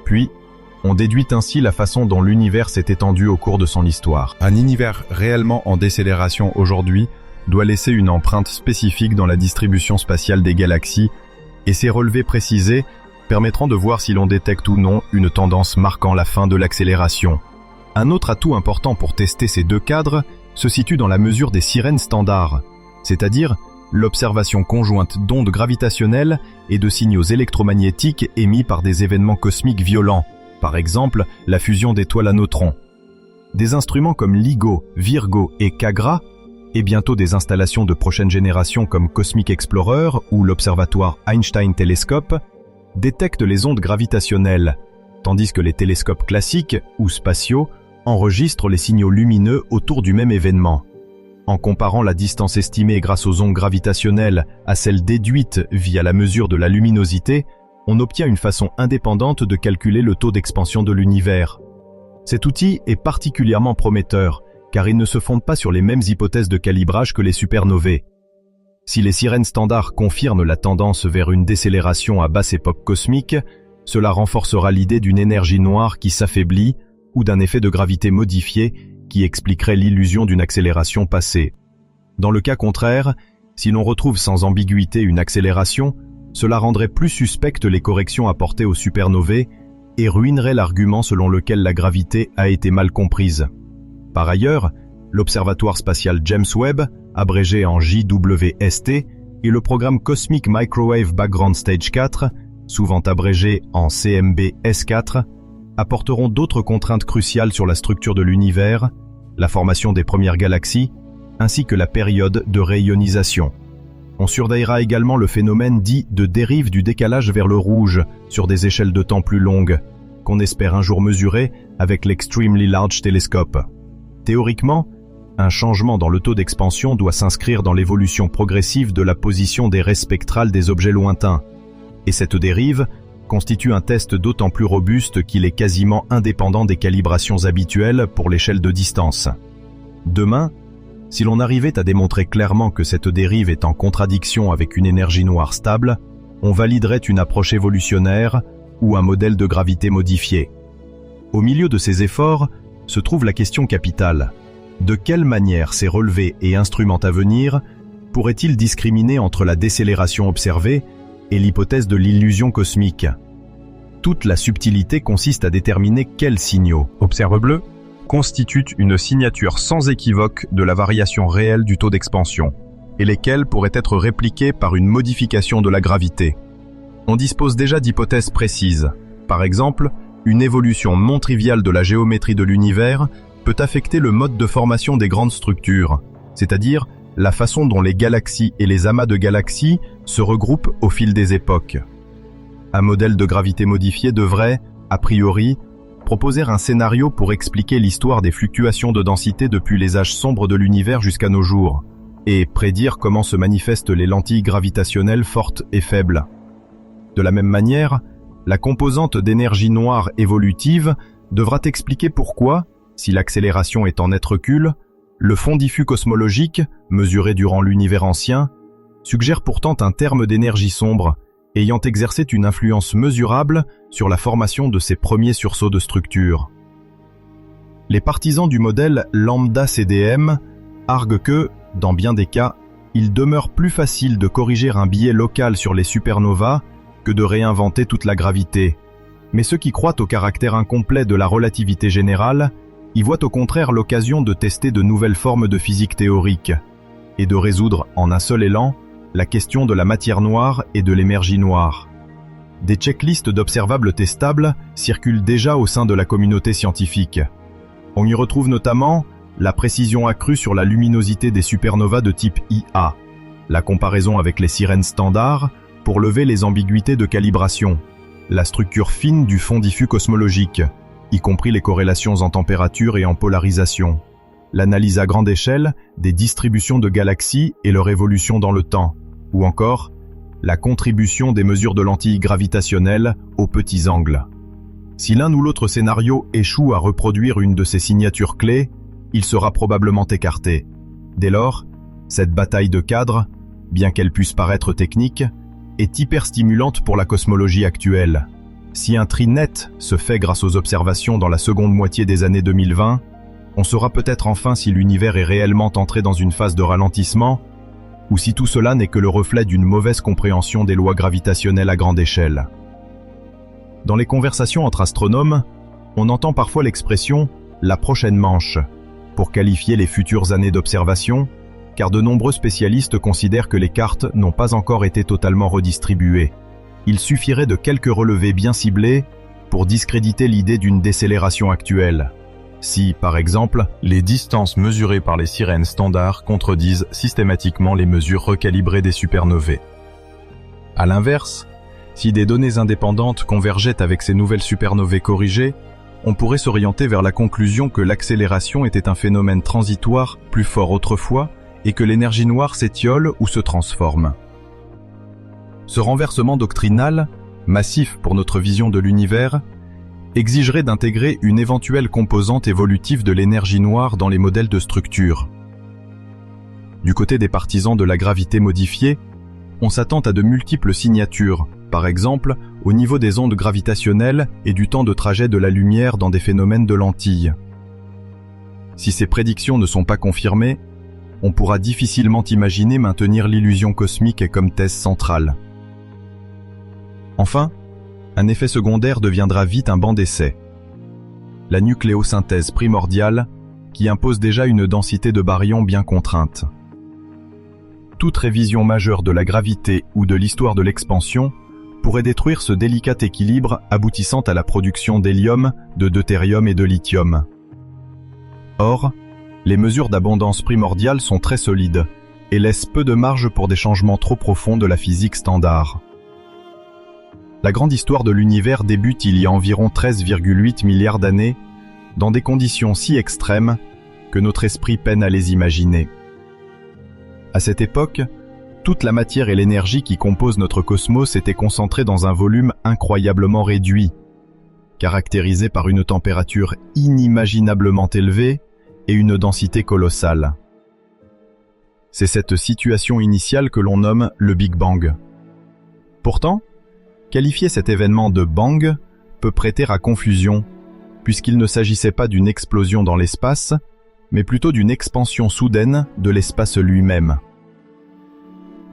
Puis, on déduit ainsi la façon dont l'univers s'est étendu au cours de son histoire. Un univers réellement en décélération aujourd'hui doit laisser une empreinte spécifique dans la distribution spatiale des galaxies, et ces relevés précisés permettront de voir si l'on détecte ou non une tendance marquant la fin de l'accélération. Un autre atout important pour tester ces deux cadres se situe dans la mesure des sirènes standards, c'est-à-dire l'observation conjointe d'ondes gravitationnelles et de signaux électromagnétiques émis par des événements cosmiques violents, par exemple la fusion d'étoiles à neutrons. Des instruments comme LIGO, Virgo et CaGRA, et bientôt des installations de prochaine génération comme Cosmic Explorer ou l'observatoire Einstein Telescope, détectent les ondes gravitationnelles, tandis que les télescopes classiques ou spatiaux enregistrent les signaux lumineux autour du même événement. En comparant la distance estimée grâce aux ondes gravitationnelles à celle déduite via la mesure de la luminosité, on obtient une façon indépendante de calculer le taux d'expansion de l'univers. Cet outil est particulièrement prometteur, car il ne se fonde pas sur les mêmes hypothèses de calibrage que les supernovae. Si les sirènes standards confirment la tendance vers une décélération à basse époque cosmique, cela renforcera l'idée d'une énergie noire qui s'affaiblit ou d'un effet de gravité modifié qui expliquerait l'illusion d'une accélération passée. Dans le cas contraire, si l'on retrouve sans ambiguïté une accélération, cela rendrait plus suspectes les corrections apportées aux supernovae et ruinerait l'argument selon lequel la gravité a été mal comprise. Par ailleurs, l'Observatoire spatial James Webb, abrégé en JWST, et le programme Cosmic Microwave Background Stage 4, souvent abrégé en CMB-S4, apporteront d'autres contraintes cruciales sur la structure de l'univers, la formation des premières galaxies ainsi que la période de réionisation. On surveillera également le phénomène dit de dérive du décalage vers le rouge sur des échelles de temps plus longues, qu'on espère un jour mesurer avec l'Extremely Large Telescope. Théoriquement, un changement dans le taux d'expansion doit s'inscrire dans l'évolution progressive de la position des raies spectrales des objets lointains, et cette dérive constitue un test d'autant plus robuste qu'il est quasiment indépendant des calibrations habituelles pour l'échelle de distance. Demain, si l'on arrivait à démontrer clairement que cette dérive est en contradiction avec une énergie noire stable, on validerait une approche évolutionnaire ou un modèle de gravité modifié. Au milieu de ces efforts se trouve la question capitale. De quelle manière ces relevés et instruments à venir pourraient-ils discriminer entre la décélération observée et l'hypothèse de l'illusion cosmique? Toute la subtilité consiste à déterminer quels signaux, observe bleu, constituent une signature sans équivoque de la variation réelle du taux d'expansion, et lesquels pourraient être répliqués par une modification de la gravité. On dispose déjà d'hypothèses précises. Par exemple, une évolution non triviale de la géométrie de l'univers peut affecter le mode de formation des grandes structures, c'est-à-dire la façon dont les galaxies et les amas de galaxies se regroupent au fil des époques. Un modèle de gravité modifié devrait, a priori, proposer un scénario pour expliquer l'histoire des fluctuations de densité depuis les âges sombres de l'univers jusqu'à nos jours, et prédire comment se manifestent les lentilles gravitationnelles fortes et faibles. De la même manière, la composante d'énergie noire évolutive devra expliquer pourquoi, si l'accélération est en net recul, le fond diffus cosmologique, mesuré durant l'univers ancien, suggère pourtant un terme d'énergie sombre, ayant exercé une influence mesurable sur la formation de ces premiers sursauts de structure. Les partisans du modèle lambda-CDM arguent que, dans bien des cas, il demeure plus facile de corriger un biais local sur les supernovas que de réinventer toute la gravité. Mais ceux qui croient au caractère incomplet de la relativité générale y voient au contraire l'occasion de tester de nouvelles formes de physique théorique et de résoudre en un seul élan la question de la matière noire et de l'énergie noire. Des checklists d'observables testables circulent déjà au sein de la communauté scientifique. On y retrouve notamment la précision accrue sur la luminosité des supernovas de type IA, la comparaison avec les sirènes standards pour lever les ambiguïtés de calibration, la structure fine du fond diffus cosmologique, y compris les corrélations en température et en polarisation, l'analyse à grande échelle des distributions de galaxies et leur évolution dans le temps, ou encore la contribution des mesures de lentilles gravitationnelles aux petits angles. Si l'un ou l'autre scénario échoue à reproduire une de ces signatures clés, il sera probablement écarté. Dès lors, cette bataille de cadres, bien qu'elle puisse paraître technique, est hyper stimulante pour la cosmologie actuelle. Si un tri net se fait grâce aux observations dans la seconde moitié des années 2020, on saura peut-être enfin si l'univers est réellement entré dans une phase de ralentissement, ou si tout cela n'est que le reflet d'une mauvaise compréhension des lois gravitationnelles à grande échelle. Dans les conversations entre astronomes, on entend parfois l'expression « la prochaine manche » pour qualifier les futures années d'observation, car de nombreux spécialistes considèrent que les cartes n'ont pas encore été totalement redistribuées. Il suffirait de quelques relevés bien ciblés pour discréditer l'idée d'une décélération actuelle. Si, par exemple, les distances mesurées par les sirènes standards contredisent systématiquement les mesures recalibrées des supernovae. À l'inverse, si des données indépendantes convergeaient avec ces nouvelles supernovae corrigées, on pourrait s'orienter vers la conclusion que l'accélération était un phénomène transitoire plus fort autrefois et que l'énergie noire s'étiole ou se transforme. Ce renversement doctrinal, massif pour notre vision de l'univers, exigerait d'intégrer une éventuelle composante évolutive de l'énergie noire dans les modèles de structure. Du côté des partisans de la gravité modifiée, on s'attend à de multiples signatures, par exemple au niveau des ondes gravitationnelles et du temps de trajet de la lumière dans des phénomènes de lentilles. Si ces prédictions ne sont pas confirmées, on pourra difficilement imaginer maintenir l'illusion cosmique comme thèse centrale. Enfin, un effet secondaire deviendra vite un banc d'essai. La nucléosynthèse primordiale, qui impose déjà une densité de baryons bien contrainte. Toute révision majeure de la gravité ou de l'histoire de l'expansion pourrait détruire ce délicat équilibre aboutissant à la production d'hélium, de deutérium et de lithium. Or, Les mesures d'abondance primordiale sont très solides et laissent peu de marge pour des changements trop profonds de la physique standard. La grande histoire de l'univers débute il y a environ 13,8 milliards d'années, dans des conditions si extrêmes que notre esprit peine à les imaginer. À cette époque, toute la matière et l'énergie qui composent notre cosmos étaient concentrées dans un volume incroyablement réduit, caractérisé par une température inimaginablement élevée et une densité colossale. C'est cette situation initiale que l'on nomme le Big Bang. Pourtant, qualifier cet événement de bang peut prêter à confusion, puisqu'il ne s'agissait pas d'une explosion dans l'espace, mais plutôt d'une expansion soudaine de l'espace lui-même.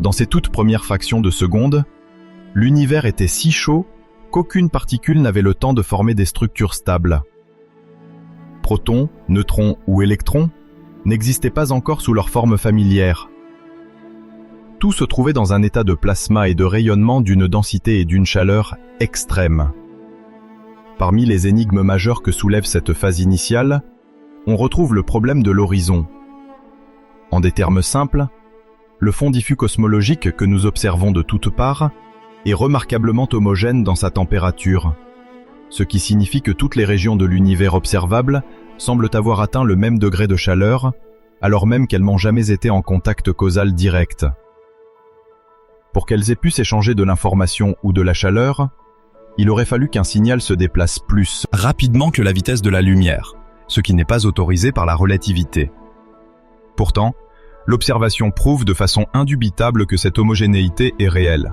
Dans ses toutes premières fractions de seconde, l'univers était si chaud qu'aucune particule n'avait le temps de former des structures stables. Protons, neutrons ou électrons n'existaient pas encore sous leur forme familière. Tout se trouvait dans un état de plasma et de rayonnement d'une densité et d'une chaleur extrêmes. Parmi les énigmes majeures que soulève cette phase initiale, on retrouve le problème de l'horizon. En des termes simples, le fond diffus cosmologique que nous observons de toutes parts est remarquablement homogène dans sa température, ce qui signifie que toutes les régions de l'univers observable semblent avoir atteint le même degré de chaleur, alors même qu'elles n'ont jamais été en contact causal direct. Pour qu'elles aient pu s'échanger de l'information ou de la chaleur, il aurait fallu qu'un signal se déplace plus rapidement que la vitesse de la lumière, ce qui n'est pas autorisé par la relativité. Pourtant, l'observation prouve de façon indubitable que cette homogénéité est réelle.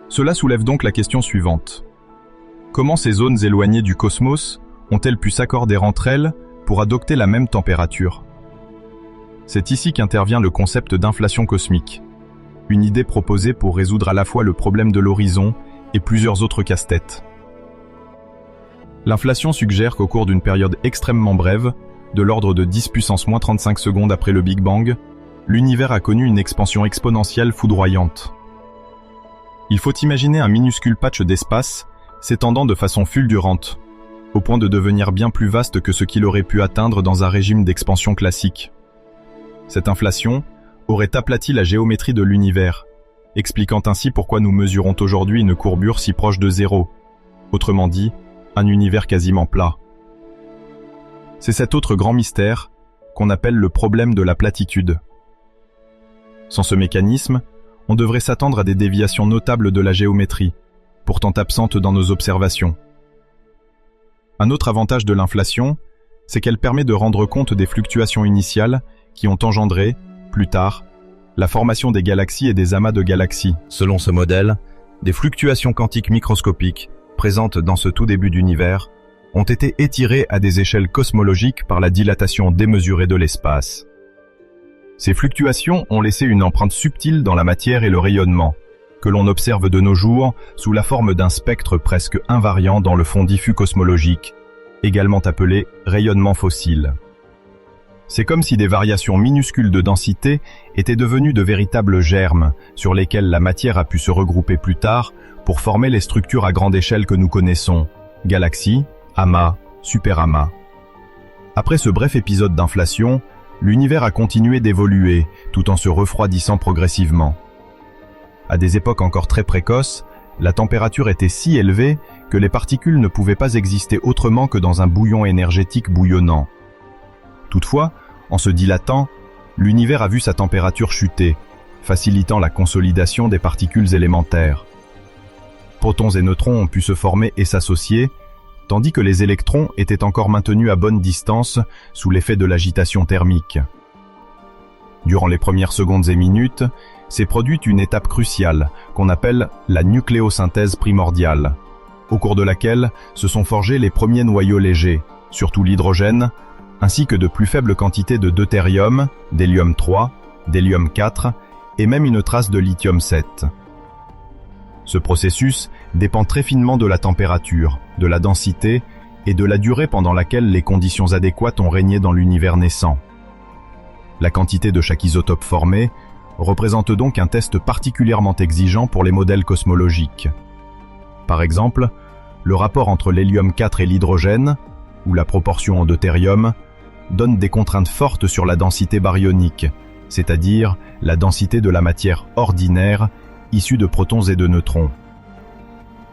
Cela soulève donc la question suivante. Comment ces zones éloignées du cosmos ont-elles pu s'accorder entre elles pour adopter la même température? C'est ici qu'intervient le concept d'inflation cosmique, une idée proposée pour résoudre à la fois le problème de l'horizon et plusieurs autres casse-têtes. L'inflation suggère qu'au cours d'une période extrêmement brève, de l'ordre de 10 puissance moins 35 secondes après le Big Bang, l'univers a connu une expansion exponentielle foudroyante. Il faut imaginer un minuscule patch d'espace s'étendant de façon fulgurante, au point de devenir bien plus vaste que ce qu'il aurait pu atteindre dans un régime d'expansion classique. Cette inflation aurait aplati la géométrie de l'univers, expliquant ainsi pourquoi nous mesurons aujourd'hui une courbure si proche de zéro, autrement dit, un univers quasiment plat. C'est cet autre grand mystère qu'on appelle le problème de la platitude. Sans ce mécanisme, on devrait s'attendre à des déviations notables de la géométrie, pourtant absentes dans nos observations. Un autre avantage de l'inflation, c'est qu'elle permet de rendre compte des fluctuations initiales qui ont engendré, plus tard, la formation des galaxies et des amas de galaxies. Selon ce modèle, des fluctuations quantiques microscopiques, présentes dans ce tout début d'univers, ont été étirées à des échelles cosmologiques par la dilatation démesurée de l'espace. Ces fluctuations ont laissé une empreinte subtile dans la matière et le rayonnement, que l'on observe de nos jours sous la forme d'un spectre presque invariant dans le fond diffus cosmologique, également appelé rayonnement fossile. C'est comme si des variations minuscules de densité étaient devenues de véritables germes sur lesquels la matière a pu se regrouper plus tard pour former les structures à grande échelle que nous connaissons, galaxies, amas, superamas. Après ce bref épisode d'inflation, l'univers a continué d'évoluer tout en se refroidissant progressivement. À des époques encore très précoces, la température était si élevée que les particules ne pouvaient pas exister autrement que dans un bouillon énergétique bouillonnant. Toutefois, en se dilatant, l'univers a vu sa température chuter, facilitant la consolidation des particules élémentaires. Protons et neutrons ont pu se former et s'associer, tandis que les électrons étaient encore maintenus à bonne distance sous l'effet de l'agitation thermique. Durant les premières secondes et minutes, s'est produite une étape cruciale qu'on appelle la nucléosynthèse primordiale, au cours de laquelle se sont forgés les premiers noyaux légers, surtout l'hydrogène, ainsi que de plus faibles quantités de deutérium, d'hélium 3, d'hélium 4 et même une trace de lithium 7. Ce processus dépend très finement de la température, de la densité et de la durée pendant laquelle les conditions adéquates ont régné dans l'univers naissant. La quantité de chaque isotope formé représente donc un test particulièrement exigeant pour les modèles cosmologiques. Par exemple, le rapport entre l'hélium 4 et l'hydrogène, ou la proportion en deutérium, donnent des contraintes fortes sur la densité baryonique, c'est-à-dire la densité de la matière ordinaire issue de protons et de neutrons.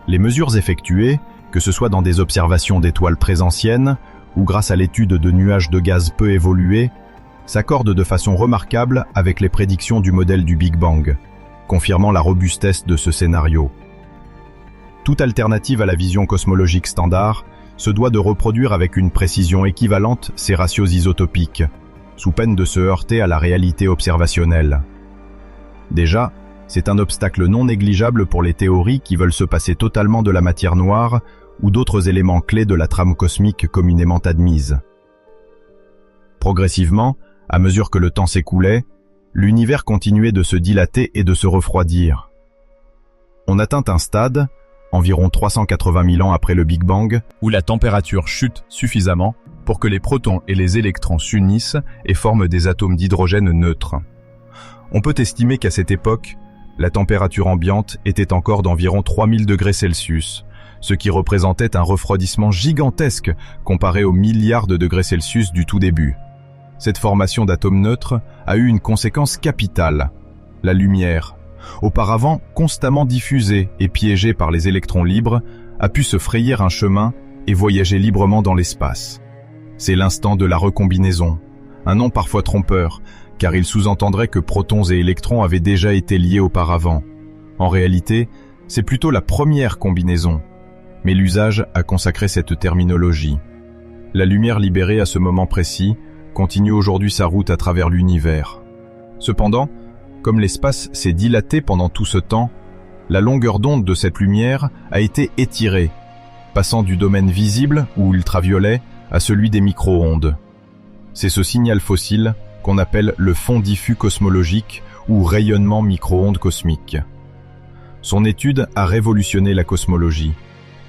Les mesures effectuées, que ce soit dans des observations d'étoiles très anciennes ou grâce à l'étude de nuages de gaz peu évolués, s'accordent de façon remarquable avec les prédictions du modèle du Big Bang, confirmant la robustesse de ce scénario. Toute alternative à la vision cosmologique standard se doit de reproduire avec une précision équivalente ces ratios isotopiques, sous peine de se heurter à la réalité observationnelle. Déjà, c'est un obstacle non négligeable pour les théories qui veulent se passer totalement de la matière noire ou d'autres éléments clés de la trame cosmique communément admise. Progressivement, à mesure que le temps s'écoulait, l'univers continuait de se dilater et de se refroidir. On atteint un stade, environ 380 000 ans après le Big Bang, où la température chute suffisamment pour que les protons et les électrons s'unissent et forment des atomes d'hydrogène neutres. On peut estimer qu'à cette époque, la température ambiante était encore d'environ 3000 degrés Celsius, ce qui représentait un refroidissement gigantesque comparé aux milliards de degrés Celsius du tout début. Cette formation d'atomes neutres a eu une conséquence capitale, la lumière, auparavant constamment diffusée et piégée par les électrons libres, a pu se frayer un chemin et voyager librement dans l'espace. C'est l'instant de la recombinaison, un nom parfois trompeur, car il sous-entendrait que protons et électrons avaient déjà été liés auparavant. En réalité, c'est plutôt la première combinaison, mais l'usage a consacré cette terminologie. La lumière libérée à ce moment précis continue aujourd'hui sa route à travers l'univers. Cependant, comme l'espace s'est dilaté pendant tout ce temps, la longueur d'onde de cette lumière a été étirée, passant du domaine visible ou ultraviolet à celui des micro-ondes. C'est ce signal fossile qu'on appelle le fond diffus cosmologique ou rayonnement micro-ondes cosmique. Son étude a révolutionné la cosmologie.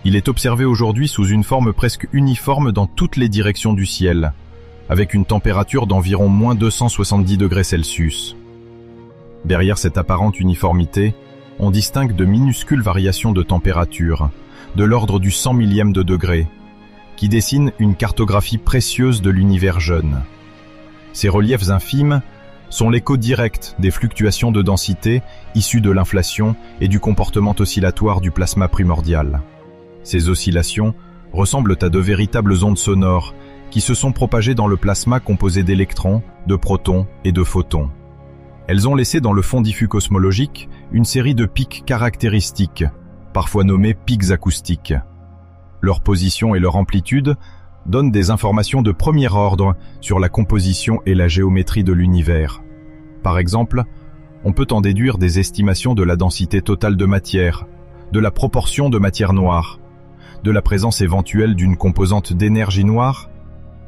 Il est observé aujourd'hui sous une forme presque uniforme dans toutes les directions du ciel, avec une température d'environ moins 270 degrés Celsius. Derrière cette apparente uniformité, on distingue de minuscules variations de température, de l'ordre du 100 millième de degré, qui dessinent une cartographie précieuse de l'univers jeune. Ces reliefs infimes sont l'écho direct des fluctuations de densité issues de l'inflation et du comportement oscillatoire du plasma primordial. Ces oscillations ressemblent à de véritables ondes sonores qui se sont propagées dans le plasma composé d'électrons, de protons et de photons. Elles ont laissé dans le fond diffus cosmologique une série de pics caractéristiques, parfois nommés pics acoustiques. Leur position et leur amplitude donnent des informations de premier ordre sur la composition et la géométrie de l'univers. Par exemple, on peut en déduire des estimations de la densité totale de matière, de la proportion de matière noire, de la présence éventuelle d'une composante d'énergie noire,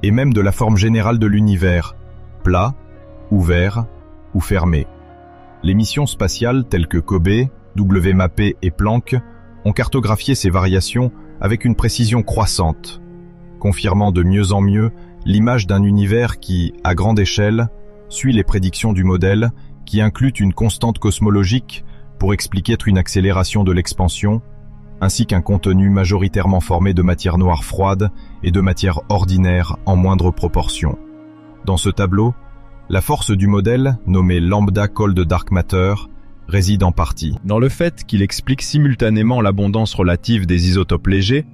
et même de la forme générale de l'univers, plat, ouvert ou fermé. Les missions spatiales telles que COBE, WMAP et Planck ont cartographié ces variations avec une précision croissante, confirmant de mieux en mieux l'image d'un univers qui, à grande échelle, suit les prédictions du modèle qui inclut une constante cosmologique pour expliquer une accélération de l'expansion, ainsi qu'un contenu majoritairement formé de matière noire froide et de matière ordinaire en moindre proportion. Dans ce tableau, la force du modèle, nommée Lambda Cold Dark Matter, réside en partie dans le fait qu'il explique simultanément l'abondance relative des isotopes légers,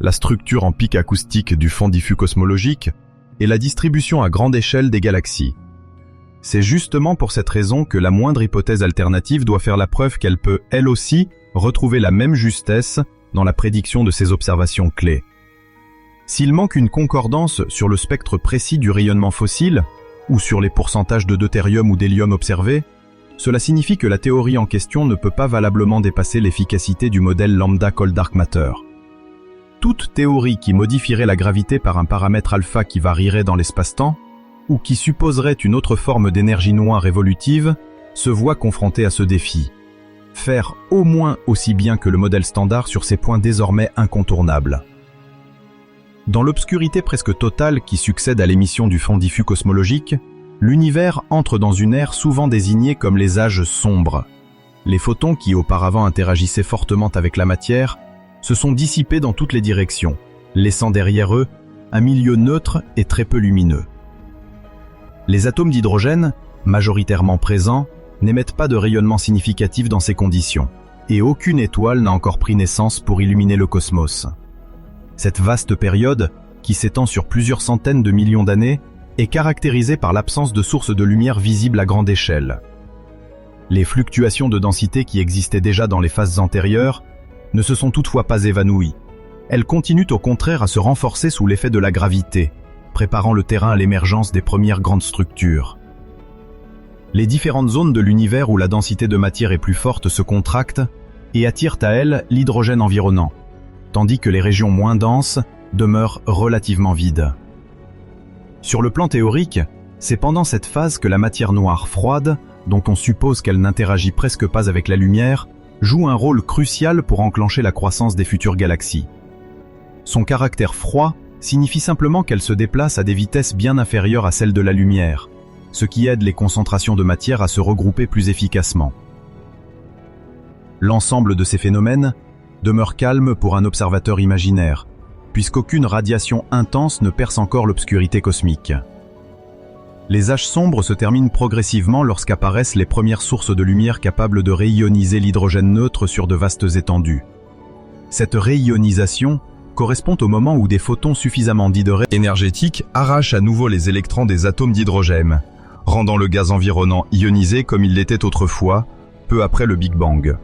la structure en pic acoustique du fond diffus cosmologique et la distribution à grande échelle des galaxies. C'est justement pour cette raison que la moindre hypothèse alternative doit faire la preuve qu'elle peut, elle aussi, retrouver la même justesse dans la prédiction de ces observations clés. S'il manque une concordance sur le spectre précis du rayonnement fossile, ou sur les pourcentages de deutérium ou d'hélium observés, cela signifie que la théorie en question ne peut pas valablement dépasser l'efficacité du modèle Lambda Cold Dark Matter. Toute théorie qui modifierait la gravité par un paramètre alpha qui varierait dans l'espace-temps, ou qui supposerait une autre forme d'énergie noire évolutive, se voit confrontée à ce défi. Faire au moins aussi bien que le modèle standard sur ces points désormais incontournables. Dans l'obscurité presque totale qui succède à l'émission du fond diffus cosmologique, l'univers entre dans une ère souvent désignée comme les âges sombres. Les photons qui auparavant interagissaient fortement avec la matière se sont dissipés dans toutes les directions, laissant derrière eux un milieu neutre et très peu lumineux. Les atomes d'hydrogène, majoritairement présents, n'émettent pas de rayonnement significatif dans ces conditions, et aucune étoile n'a encore pris naissance pour illuminer le cosmos. Cette vaste période, qui s'étend sur plusieurs centaines de millions d'années, est caractérisée par l'absence de sources de lumière visibles à grande échelle. Les fluctuations de densité qui existaient déjà dans les phases antérieures ne se sont toutefois pas évanouies. Elles continuent au contraire à se renforcer sous l'effet de la gravité, préparant le terrain à l'émergence des premières grandes structures. Les différentes zones de l'univers où la densité de matière est plus forte se contractent et attirent à elles l'hydrogène environnant, tandis que les régions moins denses demeurent relativement vides. Sur le plan théorique, c'est pendant cette phase que la matière noire froide, dont on suppose qu'elle n'interagit presque pas avec la lumière, joue un rôle crucial pour enclencher la croissance des futures galaxies. Son caractère froid signifie simplement qu'elle se déplace à des vitesses bien inférieures à celles de la lumière, ce qui aide les concentrations de matière à se regrouper plus efficacement. L'ensemble de ces phénomènes demeure calme pour un observateur imaginaire, puisqu'aucune radiation intense ne perce encore l'obscurité cosmique. Les âges sombres se terminent progressivement lorsqu'apparaissent les premières sources de lumière capables de réioniser l'hydrogène neutre sur de vastes étendues. Cette réionisation correspond au moment où des photons suffisamment dits de énergétiques arrachent à nouveau les électrons des atomes d'hydrogène, rendant le gaz environnant ionisé comme il l'était autrefois, peu après le Big Bang.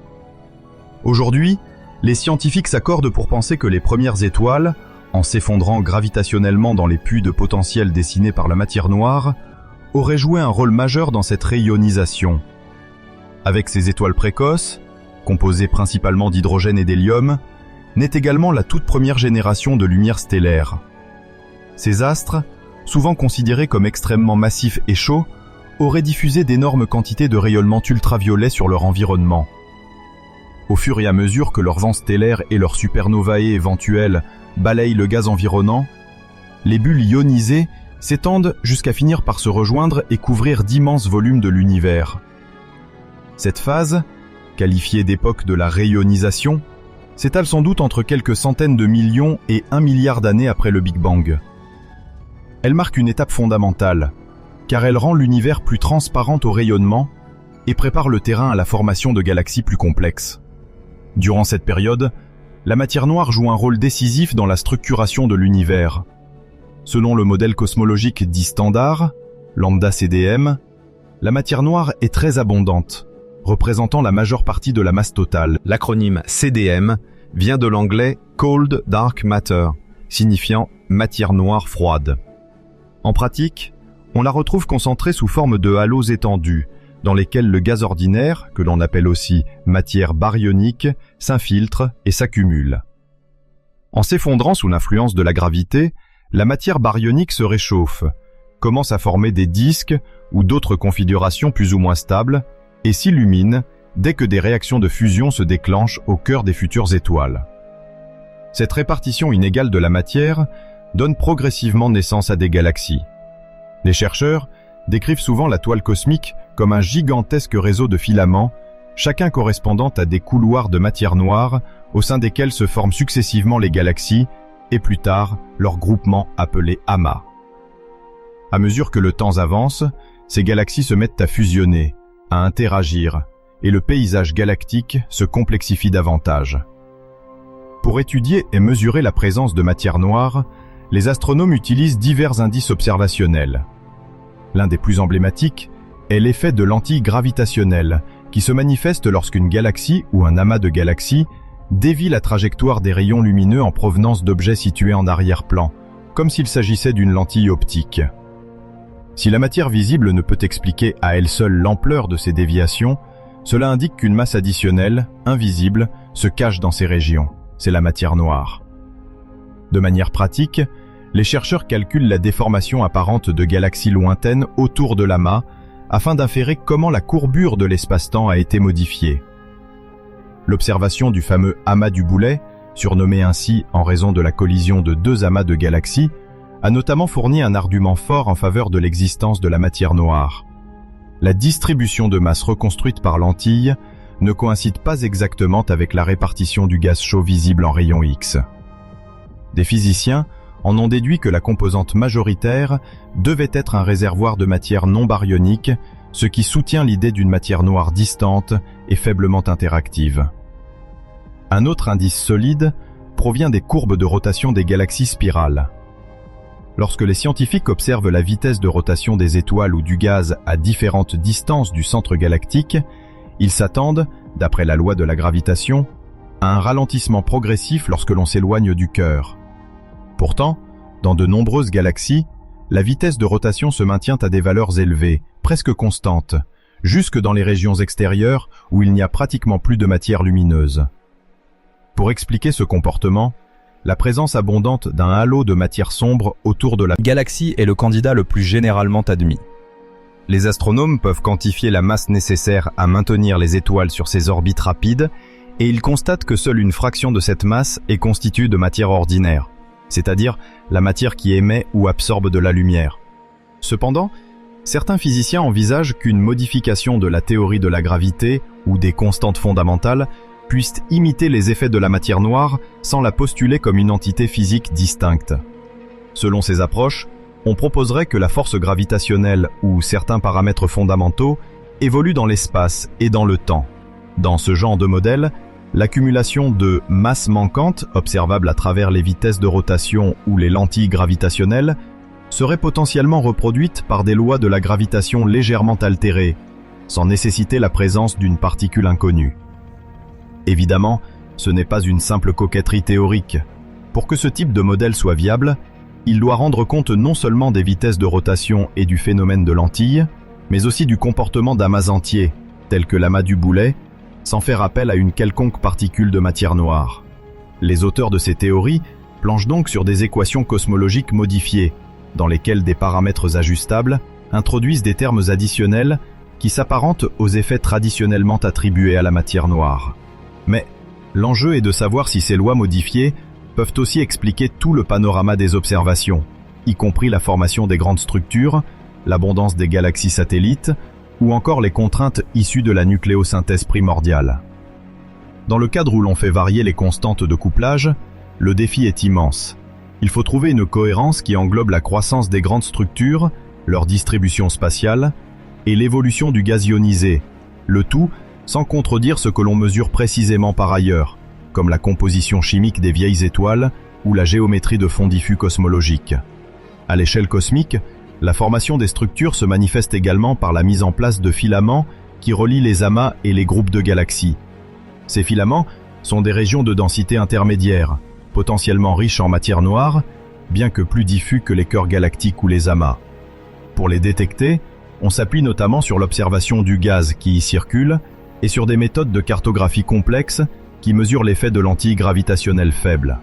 Aujourd'hui, les scientifiques s'accordent pour penser que les premières étoiles, en s'effondrant gravitationnellement dans les puits de potentiel dessinés par la matière noire, auraient joué un rôle majeur dans cette réionisation. Avec ces étoiles précoces, composées principalement d'hydrogène et d'hélium, naît également la toute première génération de lumière stellaire. Ces astres, souvent considérés comme extrêmement massifs et chauds, auraient diffusé d'énormes quantités de rayonnement ultraviolet sur leur environnement. Au fur et à mesure que leurs vents stellaires et leurs supernovae éventuelles balayent le gaz environnant, les bulles ionisées s'étendent jusqu'à finir par se rejoindre et couvrir d'immenses volumes de l'univers. Cette phase, qualifiée d'époque de la réionisation, s'étale sans doute entre quelques centaines de millions et 1 milliard d'années après le Big Bang. Elle marque une étape fondamentale, car elle rend l'univers plus transparent au rayonnement et prépare le terrain à la formation de galaxies plus complexes. Durant cette période, la matière noire joue un rôle décisif dans la structuration de l'univers. Selon le modèle cosmologique dit standard, lambda CDM, la matière noire est très abondante, représentant la majeure partie de la masse totale. L'acronyme CDM vient de l'anglais Cold Dark Matter, signifiant matière noire froide. En pratique, on la retrouve concentrée sous forme de halos étendus, dans lesquels le gaz ordinaire, que l'on appelle aussi matière baryonique, s'infiltre et s'accumule. En s'effondrant sous l'influence de la gravité, la matière baryonique se réchauffe, commence à former des disques ou d'autres configurations plus ou moins stables, et s'illumine dès que des réactions de fusion se déclenchent au cœur des futures étoiles. Cette répartition inégale de la matière donne progressivement naissance à des galaxies. Les chercheurs décrivent souvent la toile cosmique comme un gigantesque réseau de filaments, chacun correspondant à des couloirs de matière noire au sein desquels se forment successivement les galaxies et plus tard leur groupement appelé amas. À mesure que le temps avance, ces galaxies se mettent à fusionner, à interagir, et le paysage galactique se complexifie davantage. Pour étudier et mesurer la présence de matière noire, les astronomes utilisent divers indices observationnels. L'un des plus emblématiques est l'effet de lentille gravitationnelle, qui se manifeste lorsqu'une galaxie ou un amas de galaxies dévie la trajectoire des rayons lumineux en provenance d'objets situés en arrière-plan, comme s'il s'agissait d'une lentille optique. Si la matière visible ne peut expliquer à elle seule l'ampleur de ces déviations, cela indique qu'une masse additionnelle, invisible, se cache dans ces régions. C'est la matière noire. De manière pratique, les chercheurs calculent la déformation apparente de galaxies lointaines autour de l'amas afin d'inférer comment la courbure de l'espace-temps a été modifiée. L'observation du fameux amas du boulet, surnommé ainsi en raison de la collision de deux amas de galaxies, a notamment fourni un argument fort en faveur de l'existence de la matière noire. La distribution de masse reconstruite par lentille ne coïncide pas exactement avec la répartition du gaz chaud visible en rayon X. Des physiciens en ont déduit que la composante majoritaire devait être un réservoir de matière non baryonique, ce qui soutient l'idée d'une matière noire distante et faiblement interactive. Un autre indice solide provient des courbes de rotation des galaxies spirales. Lorsque les scientifiques observent la vitesse de rotation des étoiles ou du gaz à différentes distances du centre galactique, ils s'attendent, d'après la loi de la gravitation, à un ralentissement progressif lorsque l'on s'éloigne du cœur. Pourtant, dans de nombreuses galaxies, la vitesse de rotation se maintient à des valeurs élevées, presque constantes, jusque dans les régions extérieures où il n'y a pratiquement plus de matière lumineuse. Pour expliquer ce comportement, la présence abondante d'un halo de matière sombre autour de la galaxie est le candidat le plus généralement admis. Les astronomes peuvent quantifier la masse nécessaire à maintenir les étoiles sur ces orbites rapides et ils constatent que seule une fraction de cette masse est constituée de matière ordinaire, c'est-à-dire la matière qui émet ou absorbe de la lumière. Cependant, certains physiciens envisagent qu'une modification de la théorie de la gravité ou des constantes fondamentales puisse imiter les effets de la matière noire sans la postuler comme une entité physique distincte. Selon ces approches, on proposerait que la force gravitationnelle ou certains paramètres fondamentaux évoluent dans l'espace et dans le temps. Dans ce genre de modèle, l'accumulation de masse manquante, observable à travers les vitesses de rotation ou les lentilles gravitationnelles, serait potentiellement reproduite par des lois de la gravitation légèrement altérées, sans nécessiter la présence d'une particule inconnue. Évidemment, ce n'est pas une simple coquetterie théorique. Pour que ce type de modèle soit viable, il doit rendre compte non seulement des vitesses de rotation et du phénomène de lentilles, mais aussi du comportement d'amas entiers, tels que l'amas du boulet, sans faire appel à une quelconque particule de matière noire. Les auteurs de ces théories planchent donc sur des équations cosmologiques modifiées, dans lesquelles des paramètres ajustables introduisent des termes additionnels qui s'apparentent aux effets traditionnellement attribués à la matière noire. Mais l'enjeu est de savoir si ces lois modifiées peuvent aussi expliquer tout le panorama des observations, y compris la formation des grandes structures, l'abondance des galaxies satellites, ou encore les contraintes issues de la nucléosynthèse primordiale. Dans le cadre où l'on fait varier les constantes de couplage, le défi est immense. Il faut trouver une cohérence qui englobe la croissance des grandes structures, leur distribution spatiale, et l'évolution du gaz ionisé, le tout sans contredire ce que l'on mesure précisément par ailleurs, comme la composition chimique des vieilles étoiles ou la géométrie de fonds diffus cosmologiques. À l'échelle cosmique, la formation des structures se manifeste également par la mise en place de filaments qui relient les amas et les groupes de galaxies. Ces filaments sont des régions de densité intermédiaire, potentiellement riches en matière noire, bien que plus diffus que les cœurs galactiques ou les amas. Pour les détecter, on s'appuie notamment sur l'observation du gaz qui y circule et sur des méthodes de cartographie complexes qui mesurent l'effet de lentilles gravitationnelles faibles.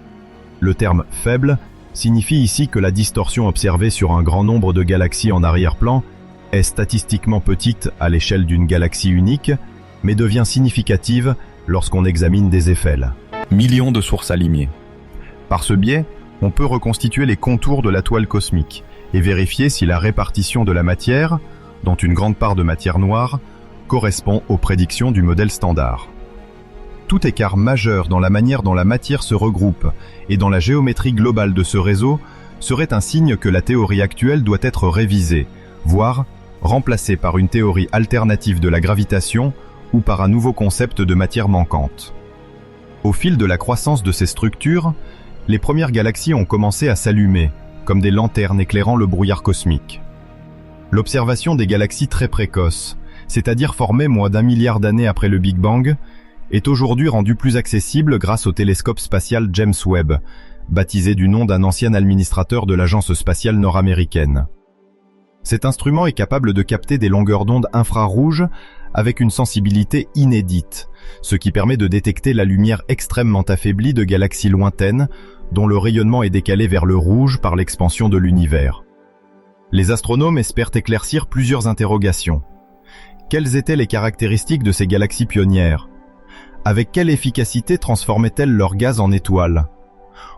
Le terme « faible » signifie ici que la distorsion observée sur un grand nombre de galaxies en arrière-plan est statistiquement petite à l'échelle d'une galaxie unique, mais devient significative lorsqu'on examine des éphèles. Millions de sources alignées. Par ce biais, on peut reconstituer les contours de la toile cosmique et vérifier si la répartition de la matière, dont une grande part de matière noire, correspond aux prédictions du modèle standard. Tout écart majeur dans la manière dont la matière se regroupe et dans la géométrie globale de ce réseau serait un signe que la théorie actuelle doit être révisée, voire remplacée par une théorie alternative de la gravitation ou par un nouveau concept de matière manquante. Au fil de la croissance de ces structures, les premières galaxies ont commencé à s'allumer, comme des lanternes éclairant le brouillard cosmique. L'observation des galaxies très précoces, c'est-à-dire formées moins d'1 milliard d'années après le Big Bang, est aujourd'hui rendue plus accessible grâce au télescope spatial James Webb, baptisé du nom d'un ancien administrateur de l'agence spatiale nord-américaine. Cet instrument est capable de capter des longueurs d'onde infrarouges avec une sensibilité inédite, ce qui permet de détecter la lumière extrêmement affaiblie de galaxies lointaines dont le rayonnement est décalé vers le rouge par l'expansion de l'univers. Les astronomes espèrent éclaircir plusieurs interrogations. Quelles étaient les caractéristiques de ces galaxies pionnières ? Avec quelle efficacité transformaient-elles leur gaz en étoiles ?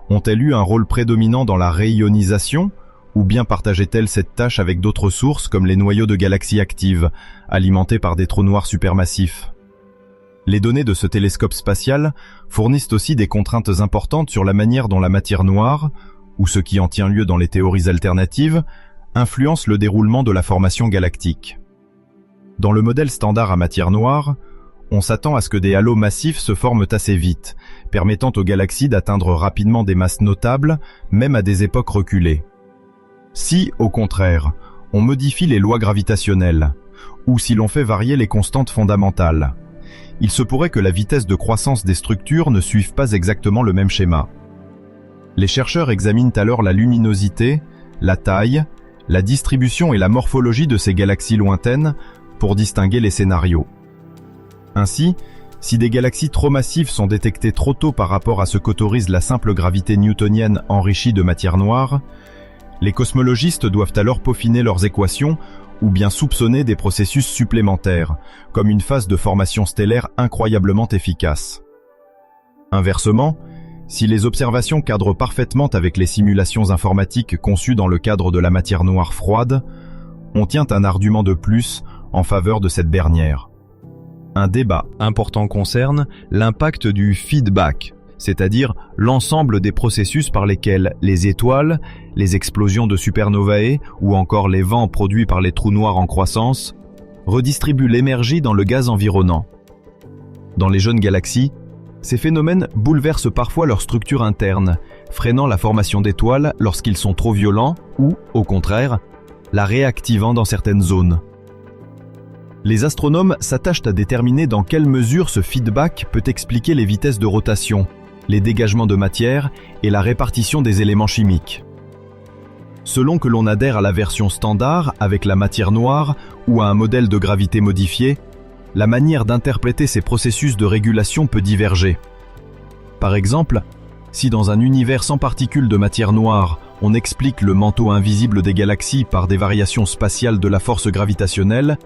Ont-elles eu un rôle prédominant dans la réionisation ? Ou bien partageaient-elles cette tâche avec d'autres sources comme les noyaux de galaxies actives, alimentés par des trous noirs supermassifs ? Les données de ce télescope spatial fournissent aussi des contraintes importantes sur la manière dont la matière noire, ou ce qui en tient lieu dans les théories alternatives, influence le déroulement de la formation galactique. Dans le modèle standard à matière noire, on s'attend à ce que des halos massifs se forment assez vite, permettant aux galaxies d'atteindre rapidement des masses notables, même à des époques reculées. Si, au contraire, on modifie les lois gravitationnelles, ou si l'on fait varier les constantes fondamentales, il se pourrait que la vitesse de croissance des structures ne suive pas exactement le même schéma. Les chercheurs examinent alors la luminosité, la taille, la distribution et la morphologie de ces galaxies lointaines pour distinguer les scénarios. Ainsi, si des galaxies trop massives sont détectées trop tôt par rapport à ce qu'autorise la simple gravité newtonienne enrichie de matière noire, les cosmologistes doivent alors peaufiner leurs équations ou bien soupçonner des processus supplémentaires, comme une phase de formation stellaire incroyablement efficace. Inversement, si les observations cadrent parfaitement avec les simulations informatiques conçues dans le cadre de la matière noire froide, on tient un argument de plus en faveur de cette dernière. Un débat important concerne l'impact du feedback, c'est-à-dire l'ensemble des processus par lesquels les étoiles, les explosions de supernovae ou encore les vents produits par les trous noirs en croissance redistribuent l'énergie dans le gaz environnant. Dans les jeunes galaxies, ces phénomènes bouleversent parfois leur structure interne, freinant la formation d'étoiles lorsqu'ils sont trop violents ou, au contraire, la réactivant dans certaines zones. Les astronomes s'attachent à déterminer dans quelle mesure ce feedback peut expliquer les vitesses de rotation, les dégagements de matière et la répartition des éléments chimiques. Selon que l'on adhère à la version standard avec la matière noire ou à un modèle de gravité modifié, la manière d'interpréter ces processus de régulation peut diverger. Par exemple, si dans un univers sans particules de matière noire, on explique le manteau invisible des galaxies par des variations spatiales de la force gravitationnelle,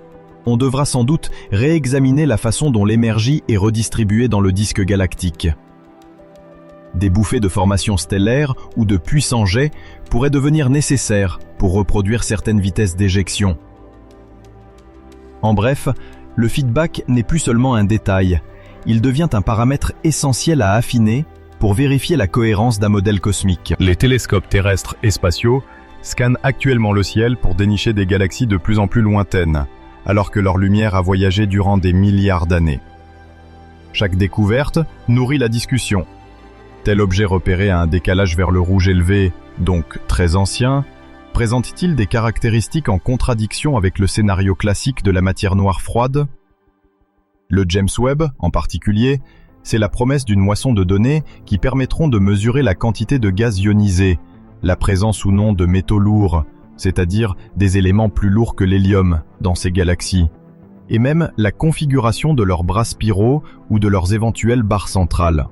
on devra sans doute réexaminer la façon dont l'énergie est redistribuée dans le disque galactique. Des bouffées de formation stellaire ou de puissants jets pourraient devenir nécessaires pour reproduire certaines vitesses d'éjection. En bref, le feedback n'est plus seulement un détail, il devient un paramètre essentiel à affiner pour vérifier la cohérence d'un modèle cosmique. Les télescopes terrestres et spatiaux scannent actuellement le ciel pour dénicher des galaxies de plus en plus lointaines, alors que leur lumière a voyagé durant des milliards d'années. Chaque découverte nourrit la discussion. Tel objet repéré à un décalage vers le rouge élevé, donc très ancien, présente-t-il des caractéristiques en contradiction avec le scénario classique de la matière noire froide ? Le James Webb, en particulier, c'est la promesse d'une moisson de données qui permettront de mesurer la quantité de gaz ionisé, la présence ou non de métaux lourds, c'est-à-dire des éléments plus lourds que l'hélium dans ces galaxies, et même la configuration de leurs bras spiraux ou de leurs éventuelles barres centrales.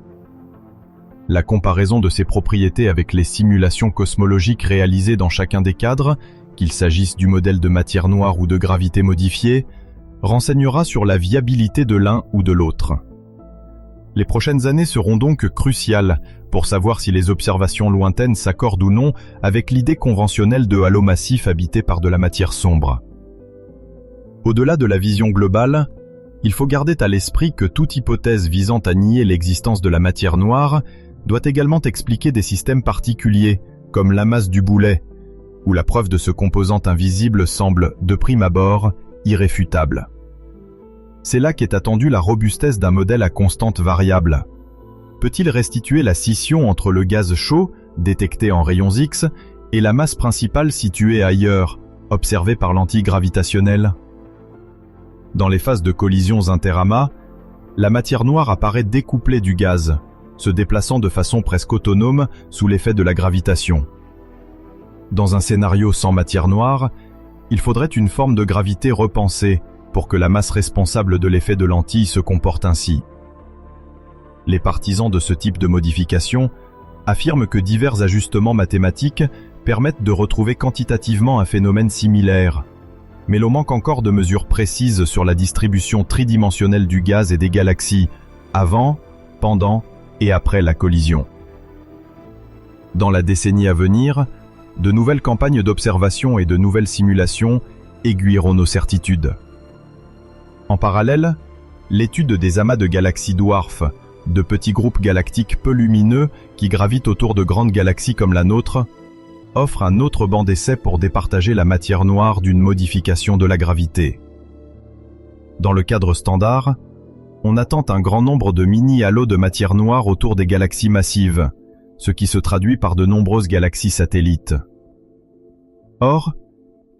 La comparaison de ces propriétés avec les simulations cosmologiques réalisées dans chacun des cadres, qu'il s'agisse du modèle de matière noire ou de gravité modifiée, renseignera sur la viabilité de l'un ou de l'autre. Les prochaines années seront donc cruciales pour savoir si les observations lointaines s'accordent ou non avec l'idée conventionnelle de halo massif habité par de la matière sombre. Au-delà de la vision globale, il faut garder à l'esprit que toute hypothèse visant à nier l'existence de la matière noire doit également expliquer des systèmes particuliers, comme l'amas du boulet, où la preuve de ce composant invisible semble, de prime abord, irréfutable. C'est là qu'est attendue la robustesse d'un modèle à constante variable. Peut-il restituer la scission entre le gaz chaud, détecté en rayons X, et la masse principale située ailleurs, observée par l'antigravitationnel ? Dans les phases de collisions interamas, la matière noire apparaît découplée du gaz, se déplaçant de façon presque autonome sous l'effet de la gravitation. Dans un scénario sans matière noire, il faudrait une forme de gravité repensée pour que la masse responsable de l'effet de lentille se comporte ainsi. Les partisans de ce type de modification affirment que divers ajustements mathématiques permettent de retrouver quantitativement un phénomène similaire, mais l'on manque encore de mesures précises sur la distribution tridimensionnelle du gaz et des galaxies avant, pendant et après la collision. Dans la décennie à venir, de nouvelles campagnes d'observation et de nouvelles simulations aiguilleront nos certitudes. En parallèle, l'étude des amas de galaxies dwarfs, de petits groupes galactiques peu lumineux qui gravitent autour de grandes galaxies comme la nôtre, offrent un autre banc d'essai pour départager la matière noire d'une modification de la gravité. Dans le cadre standard, on attend un grand nombre de mini-halos de matière noire autour des galaxies massives, ce qui se traduit par de nombreuses galaxies satellites. Or,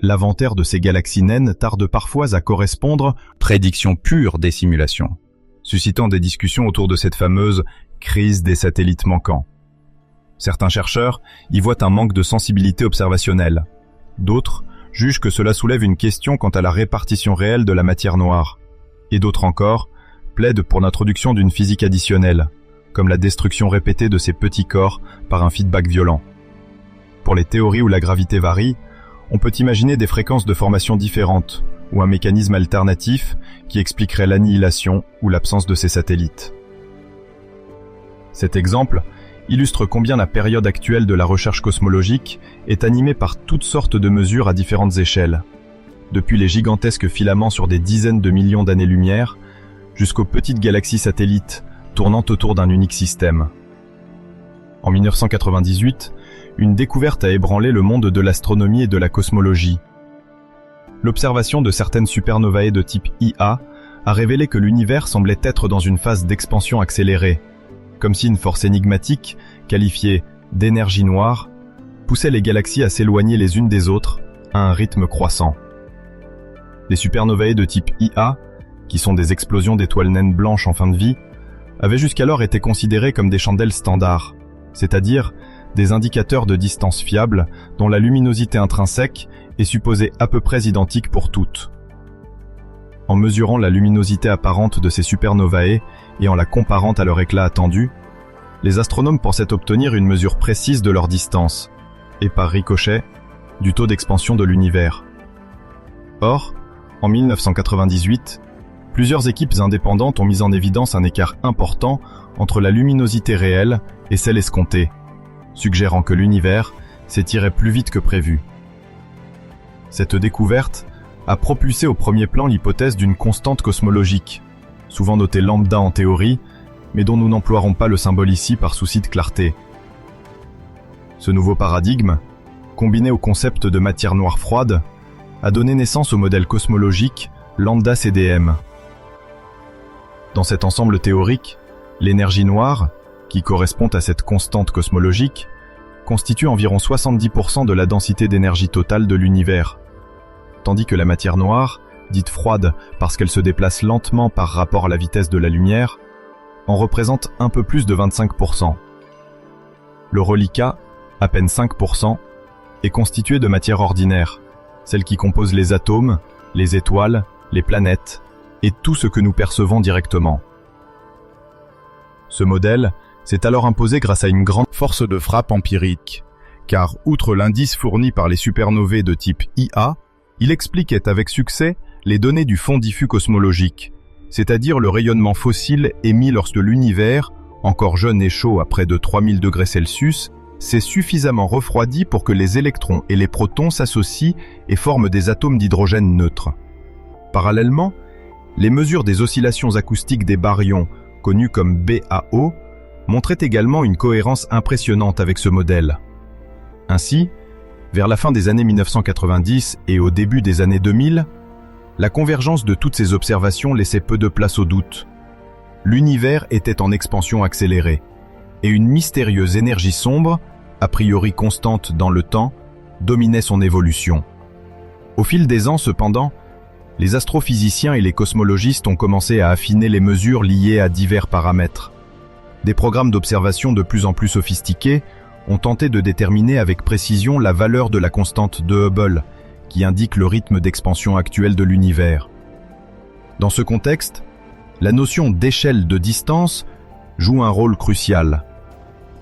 l'inventaire de ces galaxies naines tarde parfois à correspondre Prédiction pure des simulations, suscitant des discussions autour de cette fameuse crise des satellites manquants. Certains chercheurs y voient un manque de sensibilité observationnelle. D'autres jugent que cela soulève une question quant à la répartition réelle de la matière noire. Et d'autres encore plaident pour l'introduction d'une physique additionnelle, comme la destruction répétée de ces petits corps par un feedback violent. Pour les théories où la gravité varie, on peut imaginer des fréquences de formation différentes, ou un mécanisme alternatif qui expliquerait l'annihilation ou l'absence de ces satellites. Cet exemple illustre combien la période actuelle de la recherche cosmologique est animée par toutes sortes de mesures à différentes échelles, depuis les gigantesques filaments sur des dizaines de millions d'années-lumière, jusqu'aux petites galaxies satellites tournant autour d'un unique système. En 1998, une découverte a ébranlé le monde de l'astronomie et de la cosmologie. L'observation de certaines supernovae de type IA a révélé que l'univers semblait être dans une phase d'expansion accélérée, comme si une force énigmatique, qualifiée d'énergie noire, poussait les galaxies à s'éloigner les unes des autres à un rythme croissant. Les supernovae de type IA, qui sont des explosions d'étoiles naines blanches en fin de vie, avaient jusqu'alors été considérées comme des chandelles standards, c'est-à-dire des indicateurs de distance fiables dont la luminosité intrinsèque est supposée à peu près identique pour toutes. En mesurant la luminosité apparente de ces supernovae et en la comparant à leur éclat attendu, les astronomes pensaient obtenir une mesure précise de leur distance, et par ricochet, du taux d'expansion de l'univers. Or, en 1998, plusieurs équipes indépendantes ont mis en évidence un écart important entre la luminosité réelle et celle escomptée, suggérant que l'univers s'étirait plus vite que prévu. Cette découverte a propulsé au premier plan l'hypothèse d'une constante cosmologique, souvent notée lambda en théorie, mais dont nous n'emploierons pas le symbole ici par souci de clarté. Ce nouveau paradigme, combiné au concept de matière noire froide, a donné naissance au modèle cosmologique lambda CDM. Dans cet ensemble théorique, l'énergie noire, qui correspond à cette constante cosmologique, constitue environ 70% de la densité d'énergie totale de l'univers, tandis que la matière noire, dite froide parce qu'elle se déplace lentement par rapport à la vitesse de la lumière, en représente un peu plus de 25%. Le reliquat, à peine 5%, est constitué de matière ordinaire, celle qui compose les atomes, les étoiles, les planètes, et tout ce que nous percevons directement. Ce modèle s'est alors imposé grâce à une grande force de frappe empirique, car outre l'indice fourni par les supernovae de type IA, il expliquait avec succès les données du fond diffus cosmologique, c'est-à-dire le rayonnement fossile émis lorsque l'univers, encore jeune et chaud à près de 3000 degrés Celsius, s'est suffisamment refroidi pour que les électrons et les protons s'associent et forment des atomes d'hydrogène neutres. Parallèlement, les mesures des oscillations acoustiques des baryons, connues comme BAO, montraient également une cohérence impressionnante avec ce modèle. Ainsi, vers la fin des années 1990 et au début des années 2000, la convergence de toutes ces observations laissait peu de place au doute. L'univers était en expansion accélérée, et une mystérieuse énergie sombre, a priori constante dans le temps, dominait son évolution. Au fil des ans, cependant, les astrophysiciens et les cosmologistes ont commencé à affiner les mesures liées à divers paramètres. Des programmes d'observation de plus en plus sophistiqués ont tenté de déterminer avec précision la valeur de la constante de Hubble, qui indique le rythme d'expansion actuel de l'univers. Dans ce contexte, la notion d'échelle de distance joue un rôle crucial.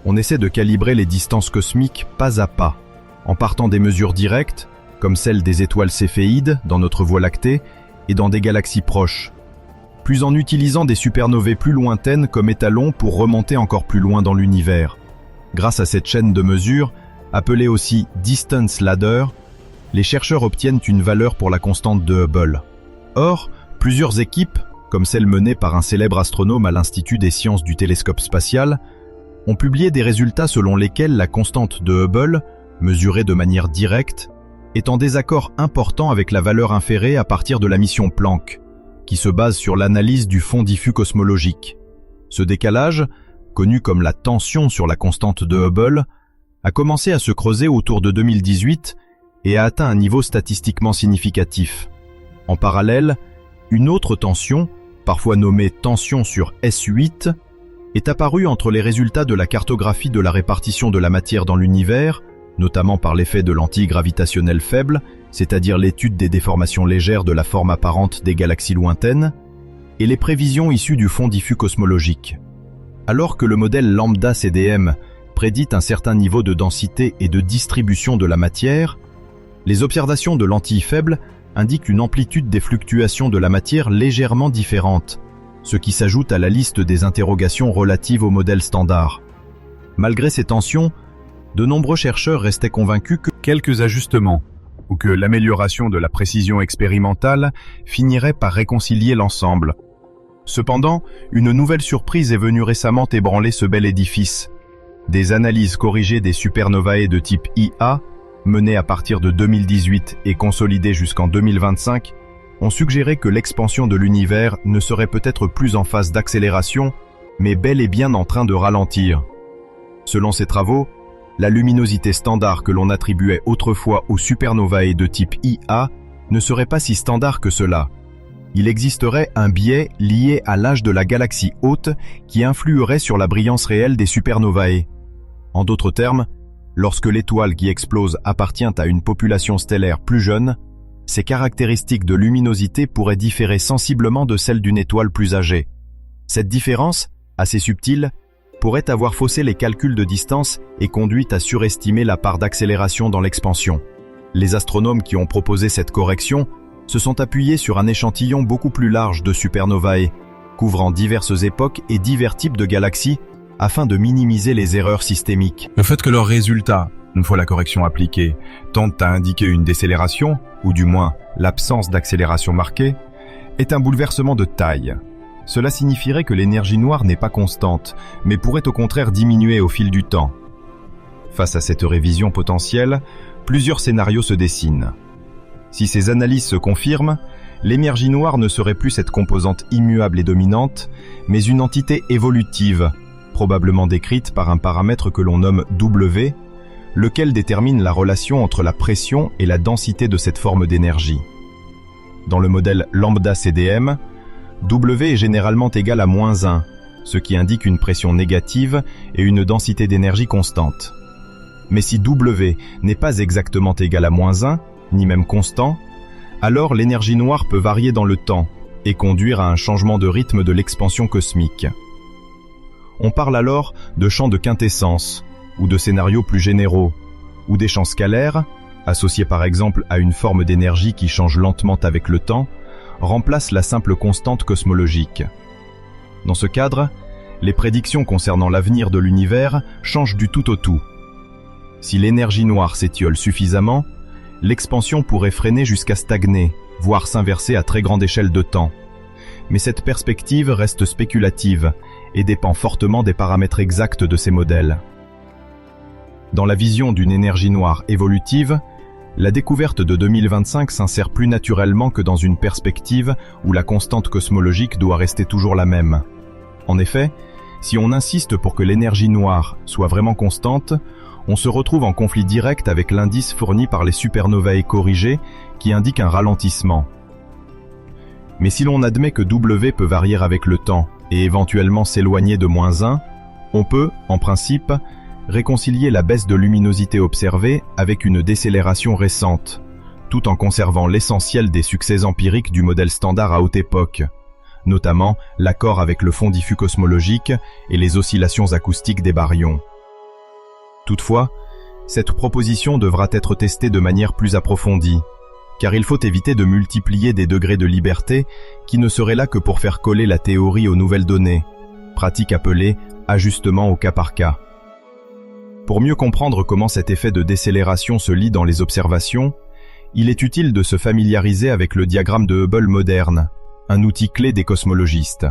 On essaie de calibrer les distances cosmiques pas à pas, en partant des mesures directes, comme celles des étoiles céphéides dans notre Voie lactée et dans des galaxies proches, puis en utilisant des supernovae plus lointaines comme étalon pour remonter encore plus loin dans l'univers. Grâce à cette chaîne de mesures, appelée aussi Distance Ladder, les chercheurs obtiennent une valeur pour la constante de Hubble. Or, plusieurs équipes, comme celle menée par un célèbre astronome à l'Institut des sciences du télescope spatial, ont publié des résultats selon lesquels la constante de Hubble, mesurée de manière directe, est en désaccord important avec la valeur inférée à partir de la mission Planck, qui se base sur l'analyse du fond diffus cosmologique. Ce décalage, connu comme la tension sur la constante de Hubble, a commencé à se creuser autour de 2018 et a atteint un niveau statistiquement significatif. En parallèle, une autre tension, parfois nommée tension sur S8, est apparue entre les résultats de la cartographie de la répartition de la matière dans l'univers, notamment par l'effet de lentille gravitationnelle faible, c'est-à-dire l'étude des déformations légères de la forme apparente des galaxies lointaines, et les prévisions issues du fond diffus cosmologique. Alors que le modèle lambda CDM prédit un certain niveau de densité et de distribution de la matière, les observations de lentilles faibles indiquent une amplitude des fluctuations de la matière légèrement différente, ce qui s'ajoute à la liste des interrogations relatives au modèle standard. Malgré ces tensions, de nombreux chercheurs restaient convaincus que quelques ajustements ou que l'amélioration de la précision expérimentale finirait par réconcilier l'ensemble. Cependant, une nouvelle surprise est venue récemment ébranler ce bel édifice. Des analyses corrigées des supernovae de type IA, menées à partir de 2018 et consolidées jusqu'en 2025, ont suggéré que l'expansion de l'univers ne serait peut-être plus en phase d'accélération, mais bel et bien en train de ralentir. Selon ces travaux, la luminosité standard que l'on attribuait autrefois aux supernovae de type IA ne serait pas si standard que cela. Il existerait un biais lié à l'âge de la galaxie haute qui influerait sur la brillance réelle des supernovae. En d'autres termes, lorsque l'étoile qui explose appartient à une population stellaire plus jeune, ses caractéristiques de luminosité pourraient différer sensiblement de celles d'une étoile plus âgée. Cette différence, assez subtile, pourrait avoir faussé les calculs de distance et conduit à surestimer la part d'accélération dans l'expansion. Les astronomes qui ont proposé cette correction se sont appuyés sur un échantillon beaucoup plus large de supernovae, couvrant diverses époques et divers types de galaxies, afin de minimiser les erreurs systémiques. Le fait que leurs résultats, une fois la correction appliquée, tentent à indiquer une décélération, ou du moins l'absence d'accélération marquée, est un bouleversement de taille. Cela signifierait que l'énergie noire n'est pas constante, mais pourrait au contraire diminuer au fil du temps. Face à cette révision potentielle, plusieurs scénarios se dessinent. Si ces analyses se confirment, l'énergie noire ne serait plus cette composante immuable et dominante, mais une entité évolutive, probablement décrite par un paramètre que l'on nomme W, lequel détermine la relation entre la pression et la densité de cette forme d'énergie. Dans le modèle lambda CDM, W est généralement égal à -1, ce qui indique une pression négative et une densité d'énergie constante. Mais si W n'est pas exactement égal à -1, ni même constant, alors l'énergie noire peut varier dans le temps et conduire à un changement de rythme de l'expansion cosmique. On parle alors de champs de quintessence, ou de scénarios plus généraux, ou des champs scalaires, associés par exemple à une forme d'énergie qui change lentement avec le temps, remplacent la simple constante cosmologique. Dans ce cadre, les prédictions concernant l'avenir de l'univers changent du tout au tout. Si l'énergie noire s'étiole suffisamment, l'expansion pourrait freiner jusqu'à stagner, voire s'inverser à très grande échelle de temps. Mais cette perspective reste spéculative et dépend fortement des paramètres exacts de ces modèles. Dans la vision d'une énergie noire évolutive, la découverte de 2025 s'insère plus naturellement que dans une perspective où la constante cosmologique doit rester toujours la même. En effet, si on insiste pour que l'énergie noire soit vraiment constante, on se retrouve en conflit direct avec l'indice fourni par les supernovae corrigées qui indique un ralentissement. Mais si l'on admet que W peut varier avec le temps et éventuellement s'éloigner de -1, on peut, en principe, réconcilier la baisse de luminosité observée avec une décélération récente, tout en conservant l'essentiel des succès empiriques du modèle standard à haute époque, notamment l'accord avec le fond diffus cosmologique et les oscillations acoustiques des baryons. Toutefois, cette proposition devra être testée de manière plus approfondie, car il faut éviter de multiplier des degrés de liberté qui ne seraient là que pour faire coller la théorie aux nouvelles données, pratique appelée ajustement au cas par cas. Pour mieux comprendre comment cet effet de décélération se lit dans les observations, il est utile de se familiariser avec le diagramme de Hubble moderne, un outil clé des cosmologistes.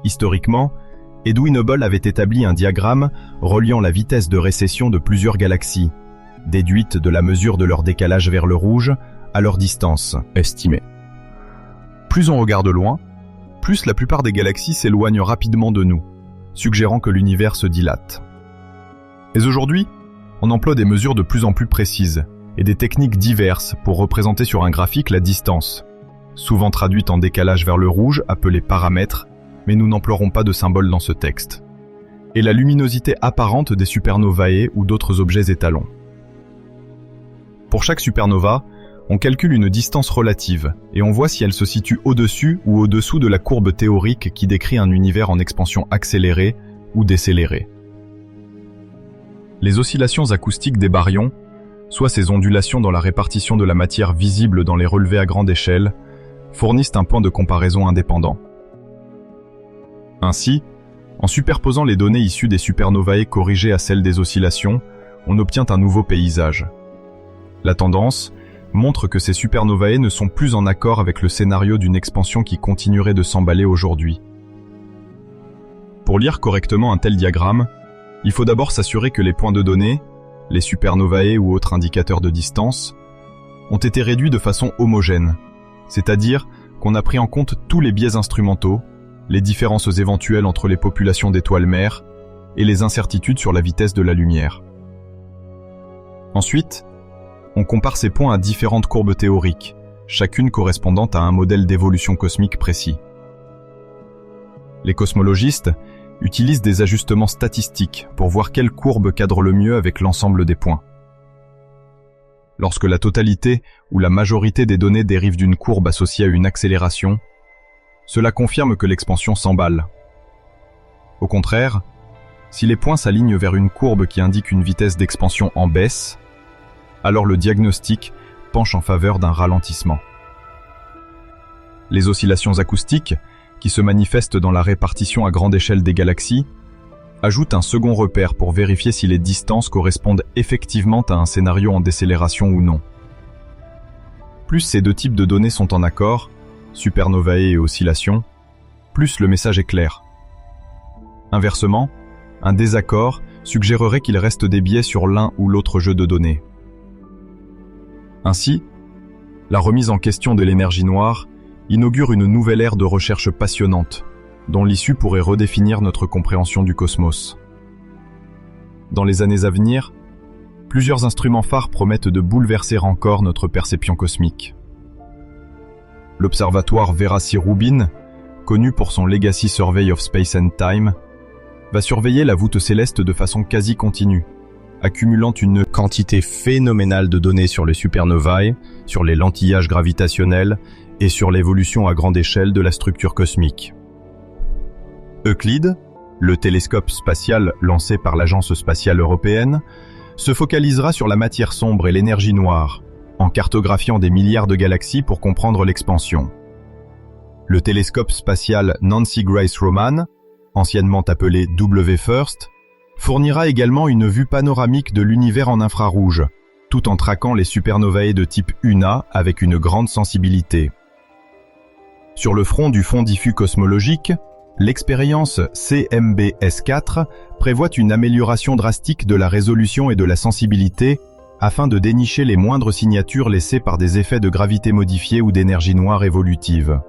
Historiquement, Edwin Hubble avait établi un diagramme reliant la vitesse de récession de plusieurs galaxies, déduite de la mesure de leur décalage vers le rouge à leur distance estimée. Plus on regarde loin, plus la plupart des galaxies s'éloignent rapidement de nous, suggérant que l'univers se dilate. Mais aujourd'hui, on emploie des mesures de plus en plus précises et des techniques diverses pour représenter sur un graphique la distance, souvent traduite en décalage vers le rouge, appelé paramètre, mais nous n'emploierons pas de symbole dans ce texte, et la luminosité apparente des supernovae ou d'autres objets étalons. Pour chaque supernova, on calcule une distance relative et on voit si elle se situe au-dessus ou au-dessous de la courbe théorique qui décrit un univers en expansion accélérée ou décélérée. Les oscillations acoustiques des baryons, soit ces ondulations dans la répartition de la matière visible dans les relevés à grande échelle, fournissent un point de comparaison indépendant. Ainsi, en superposant les données issues des supernovae corrigées à celles des oscillations, on obtient un nouveau paysage. La tendance montre que ces supernovae ne sont plus en accord avec le scénario d'une expansion qui continuerait de s'emballer aujourd'hui. Pour lire correctement un tel diagramme, il faut d'abord s'assurer que les points de données, les supernovae ou autres indicateurs de distance, ont été réduits de façon homogène, c'est-à-dire qu'on a pris en compte tous les biais instrumentaux, les différences éventuelles entre les populations d'étoiles-mères et les incertitudes sur la vitesse de la lumière. Ensuite, on compare ces points à différentes courbes théoriques, chacune correspondant à un modèle d'évolution cosmique précis. Les cosmologistes utilisent des ajustements statistiques pour voir quelle courbe cadre le mieux avec l'ensemble des points. Lorsque la totalité ou la majorité des données dérivent d'une courbe associée à une accélération, cela confirme que l'expansion s'emballe. Au contraire, si les points s'alignent vers une courbe qui indique une vitesse d'expansion en baisse, alors le diagnostic penche en faveur d'un ralentissement. Les oscillations acoustiques, qui se manifestent dans la répartition à grande échelle des galaxies, ajoutent un second repère pour vérifier si les distances correspondent effectivement à un scénario en décélération ou non. Plus ces deux types de données sont en accord, supernovae et oscillations, plus le message est clair. Inversement, un désaccord suggérerait qu'il reste des biais sur l'un ou l'autre jeu de données. Ainsi, la remise en question de l'énergie noire inaugure une nouvelle ère de recherche passionnante, dont l'issue pourrait redéfinir notre compréhension du cosmos. Dans les années à venir, plusieurs instruments phares promettent de bouleverser encore notre perception cosmique. L'observatoire Vera C. Rubin, connu pour son Legacy Survey of Space and Time, va surveiller la voûte céleste de façon quasi continue, accumulant une quantité phénoménale de données sur les supernovae, sur les lentillillages gravitationnels et sur l'évolution à grande échelle de la structure cosmique. Euclide, le télescope spatial lancé par l'Agence spatiale européenne, se focalisera sur la matière sombre et l'énergie noire, en cartographiant des milliards de galaxies pour comprendre l'expansion. Le télescope spatial Nancy Grace Roman, anciennement appelé WFIRST, fournira également une vue panoramique de l'univers en infrarouge, tout en traquant les supernovae de type UNA avec une grande sensibilité. Sur le front du Fonds diffus cosmologique, l'expérience CMB-S4 prévoit une amélioration drastique de la résolution et de la sensibilité afin de dénicher les moindres signatures laissées par des effets de gravité modifiée ou d'énergie noire évolutive.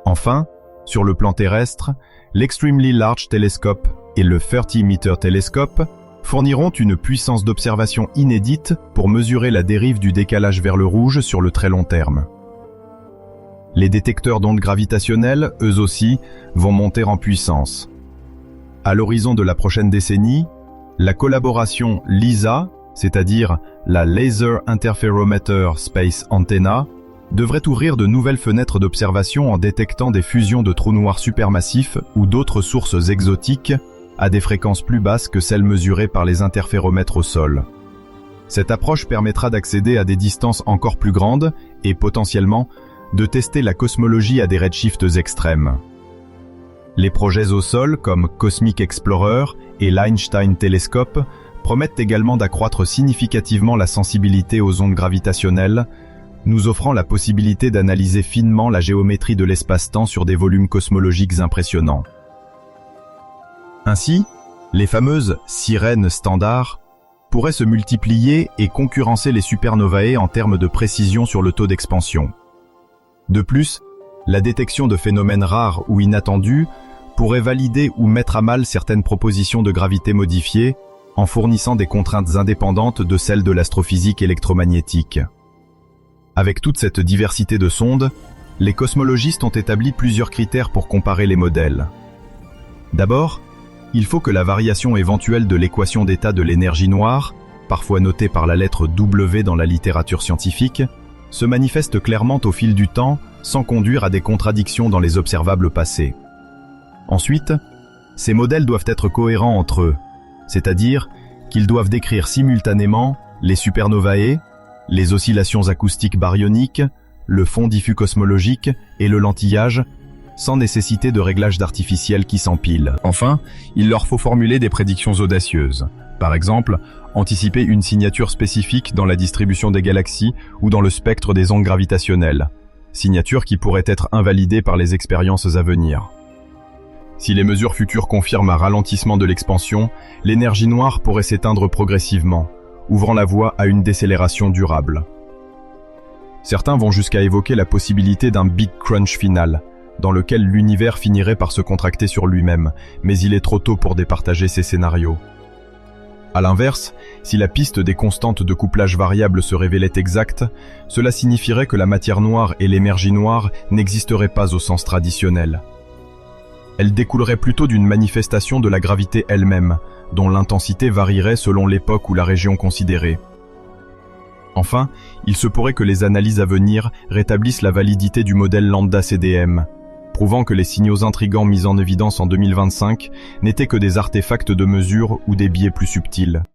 Enfin, sur le plan terrestre, l'Extremely Large Telescope et le 30 Meter Telescope fourniront une puissance d'observation inédite pour mesurer la dérive du décalage vers le rouge sur le très long terme. Les détecteurs d'ondes gravitationnelles, eux aussi, vont monter en puissance. À l'horizon de la prochaine décennie, la collaboration LISA, c'est-à-dire la Laser Interferometer Space Antenna, devrait ouvrir de nouvelles fenêtres d'observation en détectant des fusions de trous noirs supermassifs ou d'autres sources exotiques à des fréquences plus basses que celles mesurées par les interféromètres au sol. Cette approche permettra d'accéder à des distances encore plus grandes et potentiellement de tester la cosmologie à des redshifts extrêmes. Les projets au sol comme Cosmic Explorer et l'Einstein Telescope promettent également d'accroître significativement la sensibilité aux ondes gravitationnelles nous offrant la possibilité d'analyser finement la géométrie de l'espace-temps sur des volumes cosmologiques impressionnants. Ainsi, les fameuses sirènes standards pourraient se multiplier et concurrencer les supernovae en termes de précision sur le taux d'expansion. De plus, la détection de phénomènes rares ou inattendus pourrait valider ou mettre à mal certaines propositions de gravité modifiées en fournissant des contraintes indépendantes de celles de l'astrophysique électromagnétique. Avec toute cette diversité de sondes, les cosmologistes ont établi plusieurs critères pour comparer les modèles. D'abord, il faut que la variation éventuelle de l'équation d'état de l'énergie noire, parfois notée par la lettre W dans la littérature scientifique, se manifeste clairement au fil du temps sans conduire à des contradictions dans les observables passés. Ensuite, ces modèles doivent être cohérents entre eux, c'est-à-dire qu'ils doivent décrire simultanément les supernovae, les oscillations acoustiques baryoniques, le fond diffus cosmologique et le lentillage, sans nécessité de réglages d'artificiels qui s'empilent. Enfin, il leur faut formuler des prédictions audacieuses. Par exemple, anticiper une signature spécifique dans la distribution des galaxies ou dans le spectre des ondes gravitationnelles, signature qui pourrait être invalidée par les expériences à venir. Si les mesures futures confirment un ralentissement de l'expansion, l'énergie noire pourrait s'éteindre progressivement, ouvrant la voie à une décélération durable. Certains vont jusqu'à évoquer la possibilité d'un Big Crunch final, dans lequel l'univers finirait par se contracter sur lui-même, mais il est trop tôt pour départager ces scénarios. À l'inverse, si la piste des constantes de couplage variables se révélait exacte, cela signifierait que la matière noire et l'énergie noire n'existeraient pas au sens traditionnel. Elle découlerait plutôt d'une manifestation de la gravité elle-même, dont l'intensité varierait selon l'époque ou la région considérée. Enfin, il se pourrait que les analyses à venir rétablissent la validité du modèle lambda CDM, prouvant que les signaux intrigants mis en évidence en 2025 n'étaient que des artefacts de mesure ou des biais plus subtils.